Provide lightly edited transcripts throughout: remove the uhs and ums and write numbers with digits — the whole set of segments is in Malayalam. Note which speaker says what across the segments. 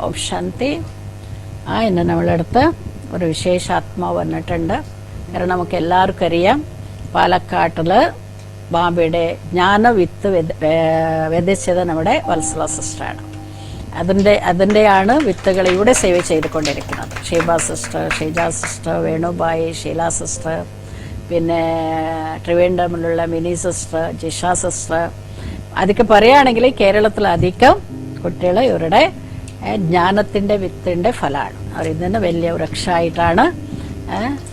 Speaker 1: ഓം ശാന്തി. ഇന്ന് നമ്മളടുത്ത് ഒരു വിശേഷാത്മാവ് വന്നിട്ടുണ്ട്. കാരണം നമുക്ക് എല്ലാവർക്കും അറിയാം, പാലക്കാട്ടിൽ ബാബയുടെ ജ്ഞാനവിത്ത് വിതച്ചത് നമ്മുടെ വത്സല സിസ്റ്ററാണ്. അതിൻ്റെയാണ് വിത്തുകൾ ഇവിടെ സേവ ചെയ്തുകൊണ്ടിരിക്കുന്നത്. Sheeba sister, Sheeja sister, Venubai, Sheela sister, പിന്നെ ട്രിവേൻഡ്രമിലുള്ള മിനി സിസ്റ്റർ, ജിഷ സിസ്റ്റർ. അതൊക്കെ പറയുകയാണെങ്കിൽ കേരളത്തിലധികം കുട്ടികൾ ഇവരുടെ ജ്ഞാനത്തിൻ്റെ വിത്തിൻ്റെ ഫലമാണ്. അവർ ഇതിന് വലിയ വൃക്ഷമായിട്ടാണ്.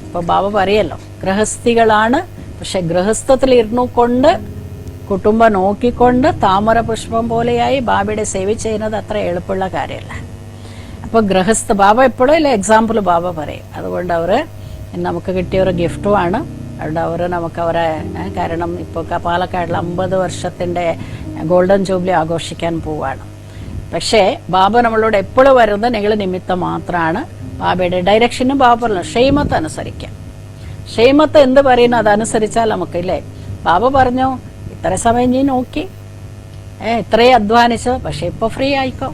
Speaker 1: ഇപ്പോൾ ബാബ പറയല്ലോ, ഗൃഹസ്ഥികളാണ്, പക്ഷെ ഗൃഹസ്ഥത്തിൽ ഇരുന്നു കൊണ്ട് കുടുംബം നോക്കിക്കൊണ്ട് താമര പുഷ്പം പോലെയായി ബാബയുടെ സേവ ചെയ്യുന്നത് അത്ര എളുപ്പമുള്ള കാര്യമല്ല. അപ്പോൾ ഗൃഹസ്ഥ ബാബ എപ്പോഴും ഇല്ല എക്സാമ്പിൾ ബാബ പറയും. അതുകൊണ്ട് അവർ നമുക്ക് കിട്ടിയ ഒരു ഗിഫ്റ്റുമാണ്. അതുകൊണ്ട് അവർ നമുക്ക് അവരെ, കാരണം ഇപ്പോൾ പാലക്കാടിൽ 50 വർഷത്തിൻ്റെ ഗോൾഡൻ ജൂബിലി ആഘോഷിക്കാൻ പോവുകയാണ്. പക്ഷേ ബാബ നമ്മളോട് എപ്പോഴും വരുന്നത് നിങ്ങൾ നിമിത്തം മാത്രമാണ്. ബാബയുടെ ഡയറക്ഷനും ബാബ പറഞ്ഞു ക്ഷേമത്ത് അനുസരിക്കാം. ക്ഷേമത്ത് എന്ത് പറയുന്നു അതനുസരിച്ചാൽ നമുക്കില്ലേ. ബാബ പറഞ്ഞു ഇത്ര സമയം നീ നോക്കി, ഇത്രയും അധ്വാനിച്ചു, പക്ഷെ ഇപ്പോൾ ഫ്രീ ആയിക്കോ.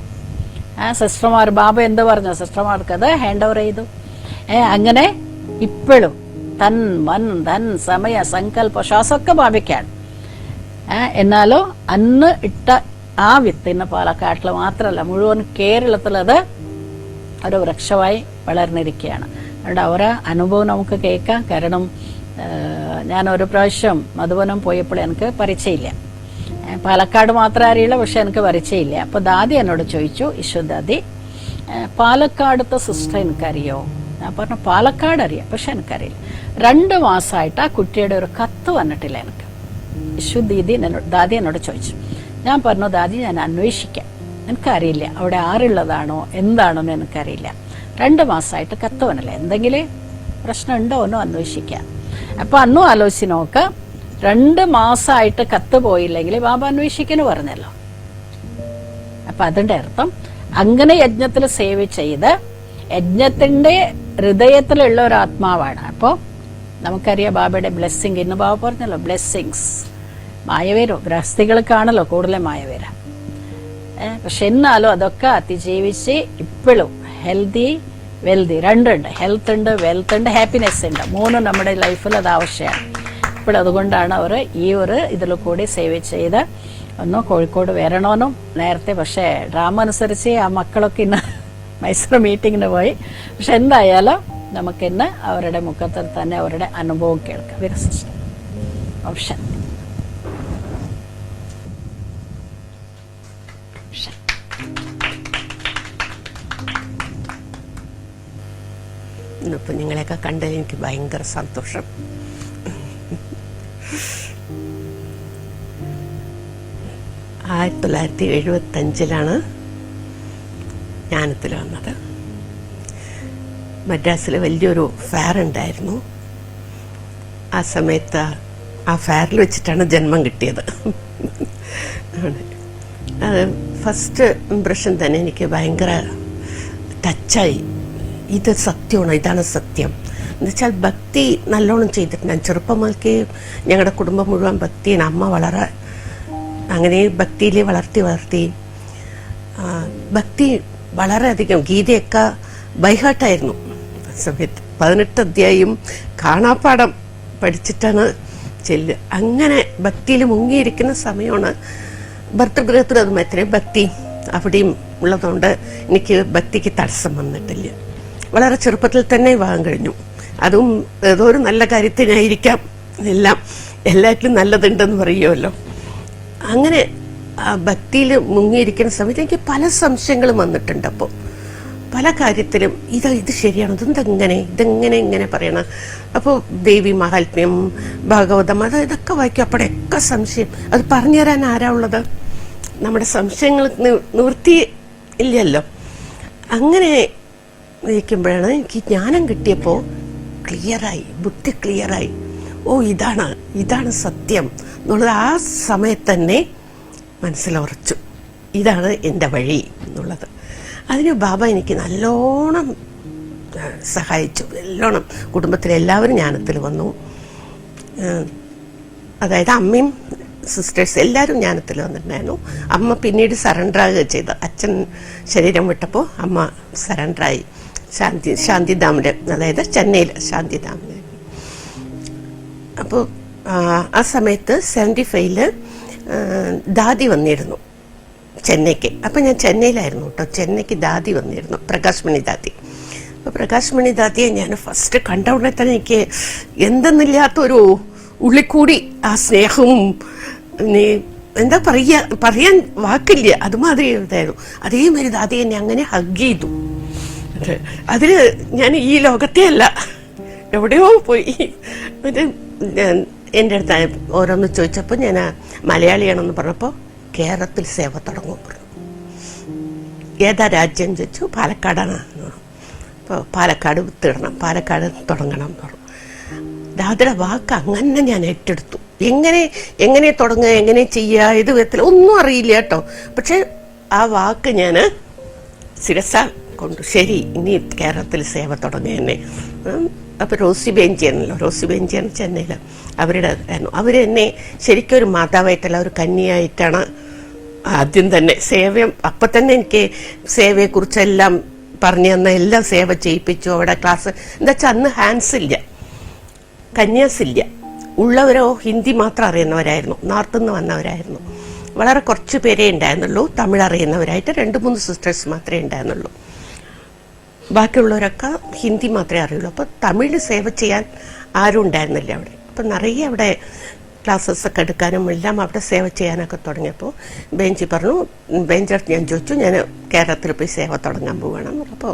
Speaker 1: സിസ്റ്റർമാർ ബാബ എന്ത് പറഞ്ഞു, സിസ്റ്റർമാർക്ക് അത് ഹാൻഡ് ഓവർ ചെയ്തു. അങ്ങനെ ഇപ്പോഴും തൻ മൻ ധൻ സമയ സങ്കല്പ ശ്വാസമൊക്കെ ബാബയ്ക്കാണ്. എന്നാലോ അന്ന് ഇട്ട ആ വിത്തിന് പാലക്കാട്ടിൽ മാത്രമല്ല മുഴുവൻ കേരളത്തിലത് ഒരു വൃക്ഷമായി വളർന്നിരിക്കുകയാണ്. അതുകൊണ്ട് അവരെ അനുഭവം നമുക്ക് കേൾക്കാം. കാരണം ഞാനൊരു പ്രാവശ്യം മധുവനം പോയപ്പോൾ എനിക്ക് പരിചയമില്ല. പാലക്കാട് മാത്രം അറിയില്ല, പക്ഷെ എനിക്ക് പരിചയമില്ല. അപ്പോൾ ദാദി എന്നോട് ചോദിച്ചു, ദാദി പാലക്കാടത്തെ സിസ്റ്റർ എനിക്കറിയോ? ഞാൻ പറഞ്ഞു പാലക്കാട് അറിയാം, പക്ഷെ എനിക്കറിയില്ല. 2 മാസമായിട്ട് ആ കുട്ടിയുടെ ഒരു കത്ത് വന്നിട്ടില്ല എനിക്ക്. ദാദി എന്നോട് ചോദിച്ചു. ഞാൻ പറഞ്ഞു ദാദി ഞാൻ അന്വേഷിക്കാം, എനിക്കറിയില്ല അവിടെ ആരുള്ളതാണോ എന്താണോന്ന് എനിക്കറിയില്ല. 2 മാസമായിട്ട് കത്ത് വന്നില്ല, എന്തെങ്കിലും പ്രശ്നം ഉണ്ടോ എന്നോ അന്വേഷിക്കാം. അപ്പൊ അന്നും ആലോചിച്ച് നോക്ക്, 2 മാസമായിട്ട് കത്ത് പോയില്ലെങ്കിൽ ബാബ അന്വേഷിക്കുന്നു പറഞ്ഞല്ലോ. അപ്പൊ അതിന്റെ അർത്ഥം അങ്ങനെ യജ്ഞത്തിൽ സേവ ചെയ്ത് യജ്ഞത്തിന്റെ ഹൃദയത്തിലുള്ള ഒരു ആത്മാവാണ്. അപ്പോൾ നമുക്കറിയാം ബാബയുടെ ബ്ലെസ്സിങ്. ഇന്ന് ബാബ പറഞ്ഞല്ലോ ബ്ലെസ്സിങ്സ് മായവേരോ ഗൃഹസ്ഥികൾക്കാണല്ലോ കൂടുതലും മായവേര. പക്ഷെ എന്നാലും അതൊക്കെ അതിജീവിച്ച് ഇപ്പോഴും ഹെൽത്തി വെൽത്തി 2 ഉണ്ട്. ഹെൽത്ത് ഉണ്ട്, വെൽത്ത് ഉണ്ട്, ഹാപ്പിനെസ് ഉണ്ട്. 3 നമ്മുടെ ലൈഫിൽ അത് ആവശ്യമാണ്. ഇപ്പോൾ അതുകൊണ്ടാണ് അവർ ഈ ഒരു ഇതിൽ കൂടി സേവ് ചെയ്ത് ഒന്ന് കോഴിക്കോട് വരണമെന്നും നേരത്തെ. പക്ഷേ ഡ്രാമ അനുസരിച്ച് ആ മക്കളൊക്കെ ഇന്ന് മൈസൂർ മീറ്റിങ്ങിന് പോയി. പക്ഷെ എന്തായാലും നമുക്കിന്ന് അവരുടെ മുഖത്തിൽ തന്നെ അവരുടെ അനുഭവം കേൾക്കാം. വിരസിസ്റ്റർ ഓപ്ഷൻ
Speaker 2: ഇന്നിപ്പോൾ നിങ്ങളെയൊക്കെ കണ്ടതിൽ എനിക്ക് ഭയങ്കര സന്തോഷം. 1975 ജ്ഞാനത്തിൽ വന്നത്. മദ്രാസിൽ വലിയൊരു ഫെയർ ഉണ്ടായിരുന്നു. ആ സമയത്ത് ആ ഫെയറിൽ വെച്ചിട്ടാണ് ജന്മം കിട്ടിയത്. അത് ഫസ്റ്റ് ഇംപ്രഷൻ തന്നെ എനിക്ക് ഭയങ്കര ടച്ചായി. ഇത് സത്യമാണ്, ഇതാണ് സത്യം. എന്നുവെച്ചാൽ ഭക്തി നല്ലോണം ചെയ്തിട്ടുണ്ട്. ഞാൻ ചെറുപ്പം മുതൽക്കേ ഞങ്ങളുടെ കുടുംബം മുഴുവൻ ഭക്തിയാണ്. അമ്മ വളരെ അങ്ങനെ ഭക്തിയിൽ വളർത്തി ഭക്തി വളരെയധികം. ഗീതയൊക്കെ ബൈഹാർട്ടായിരുന്നു സമയത്ത്. 18 അധ്യായം കാണാപ്പാടം പഠിച്ചിട്ടാണ് ചെല്ലുക. അങ്ങനെ ഭക്തിയിൽ മുങ്ങിയിരിക്കുന്ന സമയമാണ്. ഭർത്തൃഗൃഹത്തിൽ അതും എത്രയും ഭക്തി അവിടെയും ഉള്ളതുകൊണ്ട് എനിക്ക് ഭക്തിക്ക് തടസ്സം വന്നിട്ടില്ല. വളരെ ചെറുപ്പത്തിൽ തന്നെ വിവാഹം കഴിഞ്ഞു. അതും ഏതോ ഒരു നല്ല കാര്യത്തിനായിരിക്കാം. എല്ലാറ്റിലും നല്ലതുണ്ടെന്ന് പറയുമല്ലോ. അങ്ങനെ ഭക്തിയിൽ മുങ്ങിയിരിക്കുന്ന സമയത്ത് എനിക്ക് പല സംശയങ്ങളും വന്നിട്ടുണ്ട്. അപ്പോൾ പല കാര്യത്തിലും ഇത് ശരിയാണോ, ഇതെങ്ങനെ പറയണം. അപ്പോൾ ദേവി മഹാത്മ്യം, ഭാഗവതം, ഇതൊക്കെ വായിക്കും. അപ്പോഴൊക്കെ സംശയം. അത് പറഞ്ഞു തരാൻ ആരാ ഉള്ളത്? നമ്മുടെ സംശയങ്ങൾ നിവൃത്തി ഇല്ലല്ലോ. അങ്ങനെ ഇരിക്കുമ്പോഴാണ് എനിക്ക് ജ്ഞാനം കിട്ടിയപ്പോൾ ക്ലിയറായി, ബുദ്ധി ക്ലിയറായി. ഓ ഇതാണ് സത്യം എന്നുള്ളത് ആ സമയത്ത് തന്നെ മനസ്സിലുറച്ചു. ഇതാണ് എൻ്റെ വഴി എന്നുള്ളത്. അതിന് ബാബ എനിക്ക് നല്ലോണം സഹായിച്ചു. നല്ലോണം കുടുംബത്തിലെല്ലാവരും ജ്ഞാനത്തിൽ വന്നു. അതായത് അമ്മയും സിസ്റ്റേഴ്സ് എല്ലാവരും ജ്ഞാനത്തിൽ വന്നിട്ടുണ്ടായിരുന്നു. അമ്മ പിന്നീട് സറണ്ടർ ആകുക ചെയ്ത്. അച്ഛൻ ശരീരം വിട്ടപ്പോൾ അമ്മ സറണ്ടറായി ശാന്തിധാമിൽ, അതായത് ചെന്നൈയിൽ ശാന്തിധാമിൽ. അപ്പോൾ ആ സമയത്ത് 75 ദാദി വന്നിരുന്നു ചെന്നൈക്ക്. അപ്പം ഞാൻ ചെന്നൈയിലായിരുന്നു കേട്ടോ. ചെന്നൈക്ക് ദാദി വന്നിരുന്നു, പ്രകാശ്മണി ദാദി. അപ്പോൾ പ്രകാശ്മണി ദാദിയെ ഞാൻ ഫസ്റ്റ് കണ്ട ഉടനെ തന്നെ എനിക്ക് എന്തെന്നില്ലാത്തൊരു ഉള്ളിക്കൂടി ആ സ്നേഹവും എന്താ പറയാൻ വാക്കില്ല, അതുമാതിരി ഇതായിരുന്നു. അതേമാതിരി ദാദി എന്നെ അങ്ങനെ ഹഗ് ചെയ്തു. അതില് ഞാൻ ഈ ലോകത്തെ അല്ല, എവിടെയോ പോയി. എൻ്റെ അടുത്ത് ഓരോന്ന് ചോദിച്ചപ്പോൾ ഞാൻ മലയാളിയാണെന്ന് പറഞ്ഞപ്പോൾ കേരളത്തിൽ സേവ തുടങ്ങും പറഞ്ഞു. ഏതാ രാജ്യം ചോദിച്ചു. പാലക്കാടാണ്. അപ്പോൾ പാലക്കാട് വിത്തിടണം, പാലക്കാട് തുടങ്ങണം എന്ന് പറഞ്ഞു. ദാദിയുടെ വാക്ക് അങ്ങനെ ഞാൻ ഏറ്റെടുത്തു. എങ്ങനെ തുടങ്ങുക, എങ്ങനെ ചെയ്യുക, ഏത് വിധത്തിൽ ഒന്നും അറിയില്ല കേട്ടോ. പക്ഷെ ആ വാക്ക് ഞാൻ ശിരസ കൊണ്ടു. ശരി, ഇനി കേരളത്തിൽ സേവ തുടങ്ങുക എന്നെ. അപ്പോൾ റോസി ബെഞ്ചിയാണല്ലോ, റോസി ബെഞ്ചിയാണ് ചെന്നൈയിൽ. അവരുടെ ആയിരുന്നു. അവരെന്നെ ശരിക്കും ഒരു മാതാവായിട്ടല്ല, ഒരു കന്യയായിട്ടാണ് ആദ്യം തന്നെ സേവ. അപ്പം തന്നെ എനിക്ക് സേവയെക്കുറിച്ചെല്ലാം പറഞ്ഞു തന്ന, എല്ലാം സേവ ചെയ്യിപ്പിച്ചു. അവിടെ ക്ലാസ് എന്താ വെച്ചാൽ അന്ന് ഹാൻഡ്സ് ഇല്ല, കന്യാസ് ഇല്ല. ഉള്ളവരോ ഹിന്ദി മാത്രം അറിയുന്നവരായിരുന്നു, നോർത്തിൽ നിന്ന് വന്നവരായിരുന്നു. വളരെ കുറച്ച് പേരേ ഉണ്ടായിരുന്നുള്ളൂ തമിഴ് അറിയുന്നവരായിട്ട്. 2-3 സിസ്റ്റേഴ്സ് മാത്രമേ ഉണ്ടായിരുന്നുള്ളൂ. ബാക്കിയുള്ളവരൊക്കെ ഹിന്ദി മാത്രമേ അറിയുള്ളൂ. അപ്പോൾ തമിഴ് സേവ ചെയ്യാൻ ആരും ഉണ്ടായിരുന്നില്ല അവിടെ. അപ്പം നിറയെ അവിടെ ക്ലാസ്സസ് എടുക്കാനും എല്ലാം അവിടെ സേവ ചെയ്യാനൊക്കെ തുടങ്ങിയപ്പോൾ ബെഞ്ചി പറഞ്ഞു, ബെഞ്ചടുത്ത് ഞാൻ ചോദിച്ചു, ഞാൻ കേരളത്തിൽ പോയി സേവ തുടങ്ങാൻ പോവുകയാണ്. അപ്പോൾ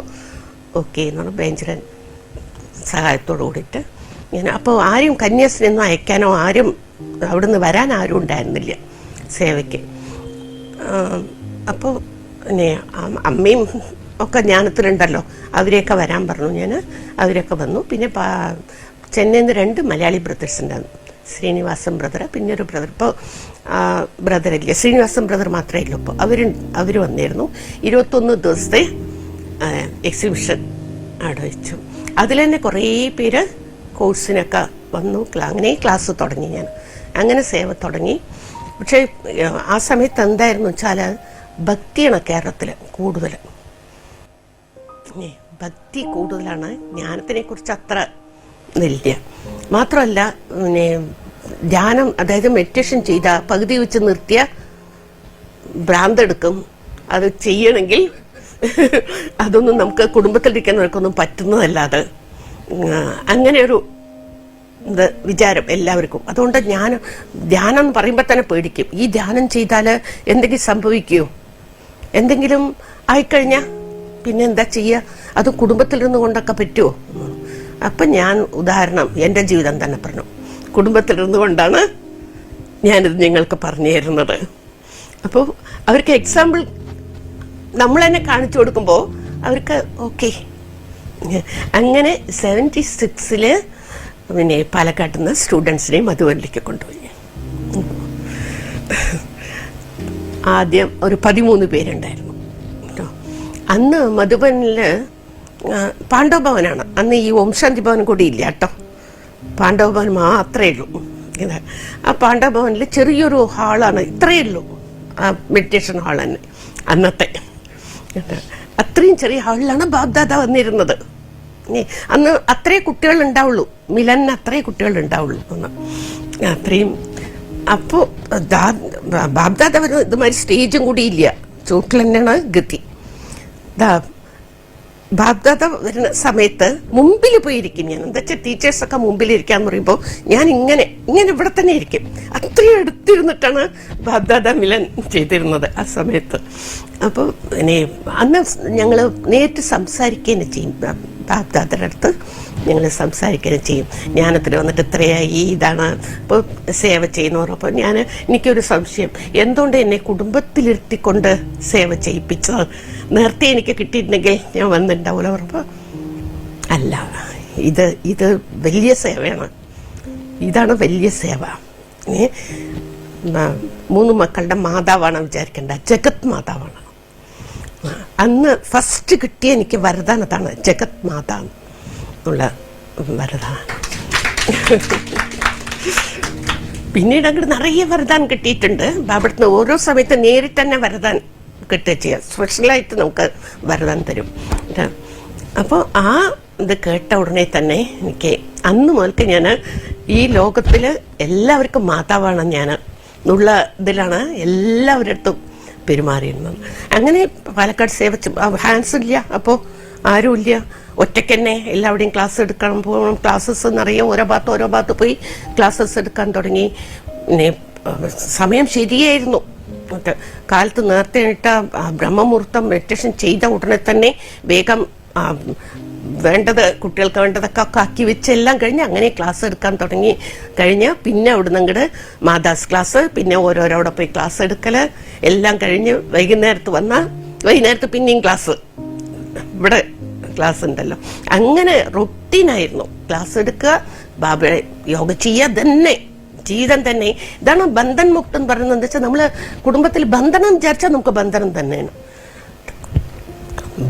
Speaker 2: ഓക്കെ എന്ന് പറഞ്ഞു. ബെഞ്ചിൻ്റെ സഹായത്തോടു കൂടിയിട്ട് ഞാൻ അപ്പോൾ ആരും കന്യാസിനൊന്നും അയക്കാനോ ആരും അവിടുന്ന് വരാൻ ആരും ഉണ്ടായിരുന്നില്ല സേവയ്ക്ക്. അപ്പോൾ പിന്നെ അമ്മയും ഒക്കെ ജ്ഞാനത്തിലുണ്ടല്ലോ, അവരെയൊക്കെ വരാൻ പറഞ്ഞു. ഞാൻ അവരൊക്കെ വന്നു. പിന്നെ ചെന്നൈയിൽ നിന്ന് 2 മലയാളി ബ്രദേഴ്സ് ഉണ്ടായിരുന്നു, ശ്രീനിവാസൻ ബ്രദർ, പിന്നെ ഒരു ബ്രദർ. ഇപ്പോൾ ബ്രദറില്ല, ശ്രീനിവാസൻ ബ്രദർ മാത്രമേ ഉള്ളൂ. ഇപ്പോൾ അവർ വന്നിരുന്നു. 21 ദിവസത്തെ എക്സിബിഷൻ അവിടെ വെച്ചു. അതിൽ തന്നെ കുറേ പേര് കോഴ്സിനൊക്കെ വന്നു. അങ്ങനെ ക്ലാസ് തുടങ്ങി ഞാൻ. അങ്ങനെ സേവ തുടങ്ങി. പക്ഷേ ആ സമയത്ത് എന്തായിരുന്നു വെച്ചാൽ ഭക്തിയാണ് കേരളത്തിൽ കൂടുതൽ. ഭക്തി കൂടുതലാണ്, ജ്ഞാനത്തിനെ കുറിച്ച് അത്ര ഇല്ല. മാത്രമല്ല പിന്നെ ധ്യാനം, അതായത് മെഡിറ്റേഷൻ ചെയ്ത പകുതി വെച്ച് നിർത്തിയ ഭ്രാന്തെടുക്കും. അത് ചെയ്യണമെങ്കിൽ അതൊന്നും നമുക്ക് കുടുംബത്തിലിരിക്കുന്നവർക്കൊന്നും പറ്റുന്നതല്ലാതെ അങ്ങനെ ഒരു വിചാരം എല്ലാവർക്കും. അതുകൊണ്ട് ധ്യാനം എന്ന് പറയുമ്പോൾ തന്നെ പേടിക്കും. ഈ ധ്യാനം ചെയ്താൽ എന്തെങ്കിലും സംഭവിക്കുമോ, എന്തെങ്കിലും ആയിക്കഴിഞ്ഞാൽ പിന്നെ എന്താ ചെയ്യുക, അത് കുടുംബത്തിലിരുന്ന് കൊണ്ടൊക്കെ പറ്റുമോ? അപ്പം ഞാൻ ഉദാഹരണം എൻ്റെ ജീവിതം തന്നെ പറഞ്ഞു. കുടുംബത്തിലിരുന്ന് കൊണ്ടാണ് ഞാനിത് നിങ്ങൾക്ക് പറഞ്ഞു തരുന്നത്. അപ്പോൾ അവർക്ക് എക്സാമ്പിൾ നമ്മൾ തന്നെ കാണിച്ചു കൊടുക്കുമ്പോൾ അവർക്ക് ഓക്കെ. അങ്ങനെ 76 പിന്നെ പാലക്കാട്ടിൽ നിന്ന് സ്റ്റുഡൻസിനെയും മധുബനിലേക്ക് കൊണ്ടുപോയി. ആദ്യം ഒരു 13 പേരുണ്ടായിരുന്നു. അന്ന് മധുബനിൽ പാണ്ഡവഭവനാണ്. അന്ന് ഈ ഓം ശാന്തി ഭവൻ കൂടി ഇല്ല കേട്ടോ, പാണ്ഡവഭവൻ മാത്രമേ ഉള്ളൂ. ആ പാണ്ഡവഭവനിൽ ചെറിയൊരു ഹാളാണ്, ഇത്രയേ ഉള്ളൂ ആ മെഡിറ്റേഷൻ ഹാൾ തന്നെ അന്നത്തെ. അത്രയും ചെറിയ ഹാളിലാണ് ബാബ്ദാദ വന്നിരുന്നത്. അന്ന് അത്രേ കുട്ടികൾ ഉണ്ടാവുള്ളൂ, മിലന് അത്രേ കുട്ടികൾ ഉണ്ടാവുള്ളൂ അന്ന് അത്രയും. അപ്പോൾ ബാബ്ദാദ വരുന്ന ഇതുമാതിരി സ്റ്റേജും കൂടി ഇല്ല, ചൂട്ടിൽ തന്നെയാണ് ഗതി. ബാബ്ദാദ വരുന്ന സമയത്ത് മുമ്പിൽ പോയിരിക്കും ഞാൻ. എന്താ വെച്ചാൽ ടീച്ചേഴ്സൊക്കെ മുമ്പിലിരിക്കാന്ന് പറയുമ്പോൾ ഞാൻ ഇങ്ങനെ ഇവിടെ തന്നെ ഇരിക്കും. അത്രയും അടുത്തിരുന്നിട്ടാണ് ബാബ്ദാദ മിലൻ ചെയ്തിരുന്നത് ആ സമയത്ത്. അപ്പോൾ പിന്നെ അന്ന് ഞങ്ങൾ നേരിട്ട് സംസാരിക്കുകയും ചെയ്യും. ബാബ്ദാദയുടെ അടുത്ത് ഞങ്ങൾ സംസാരിക്കുകയും ചെയ്യും. ജ്ഞാനത്തിൽ വന്നിട്ട് ഇത്രയായി, ഇതാണ് ഇപ്പോൾ സേവ ചെയ്യുന്നവർ. അപ്പോൾ എനിക്കൊരു സംശയം, എന്തുകൊണ്ട് എന്നെ കുടുംബത്തിലിരുത്തിക്കൊണ്ട് സേവ ചെയ്യിപ്പിച്ചത്? നേരത്തെ എനിക്ക് കിട്ടിയിട്ടുണ്ടെങ്കിൽ ഞാൻ വന്നിട്ടുണ്ടാവില്ല. പറഞ്ഞപ്പോൾ അല്ല, ഇത് വലിയ സേവയാണ്, ഇതാണ് വലിയ സേവ. 3 മക്കളുടെ മാതാവാണ് വിചാരിക്കേണ്ട, ജഗത് മാതാവാണ്. അന്ന് ഫസ്റ്റ് കിട്ടിയ എനിക്ക് വരദാനത്താണ് ജഗത് മാതാ എന്നുള്ള വരദാനം. പിന്നീട് അങ്ങോട്ട് നിറയെ വരദാൻ കിട്ടിയിട്ടുണ്ട്. ബാബടുന്ന് ഓരോ സമയത്ത് നേരിട്ട് തന്നെ വരദാൻ കിട്ടുക ചെയ്യുക, സ്പെഷ്യലായിട്ട് നമുക്ക് വരദാൻ തരും. അപ്പോൾ ആ ഇത് കേട്ട ഉടനെ തന്നെ എനിക്ക് അന്ന് മുതൽക്ക് ഞാൻ ഈ ലോകത്തിൽ എല്ലാവർക്കും മാതാവാണ് ഞാൻ എന്നുള്ള ഇതിലാണ് എല്ലാവരുടെ അടുത്തും പെരുമാറിയിരുന്നത്. അങ്ങനെ പാലക്കാട് സേവ ഹാൻസ് ഇല്ല, അപ്പോൾ ആരുമില്ല, ഒറ്റയ്ക്ക് തന്നെ എല്ലാവരുടെയും ക്ലാസ് എടുക്കാൻ പോകണം. ക്ലാസ്സസ് നിറയെ ഓരോ ഭാഗത്ത് പോയി ക്ലാസ്സസ് എടുക്കാൻ തുടങ്ങി. പിന്നെ സമയം ശരിയായിരുന്നു. കാലത്ത് നേരത്തെ ഇട്ട ബ്രഹ്മമുഹൂർത്തം മെഡിറ്റേഷൻ ചെയ്ത ഉടനെ തന്നെ വേഗം വേണ്ടത് കുട്ടികൾക്ക് വേണ്ടതൊക്കെ ആക്കി വെച്ച് എല്ലാം കഴിഞ്ഞ് അങ്ങനെ ക്ലാസ് എടുക്കാൻ തുടങ്ങി. പിന്നെ അവിടുന്ന് അങ്ങോട്ട് മാതാസ് ക്ലാസ്, പിന്നെ ഓരോരോടെ പോയി ക്ലാസ് എടുക്കല് എല്ലാം കഴിഞ്ഞ് വൈകുന്നേരത്ത് പിന്നെയും ക്ലാസ്, ഇവിടെ ക്ലാസ് ഉണ്ടല്ലോ. അങ്ങനെ റൊട്ടീനായിരുന്നു ക്ലാസ് എടുക്കുക, ബാബയെ യോഗ ചെയ്യുക തന്നെ ജീവിതം തന്നെ. ഇതാണ് ബന്ധൻ മുക്തം എന്ന് പറയുന്നത്. എന്താ വെച്ചാൽ നമ്മള് കുടുംബത്തിൽ ബന്ധനം വിചാരിച്ചാൽ നമുക്ക് ബന്ധനം തന്നെയാണ്.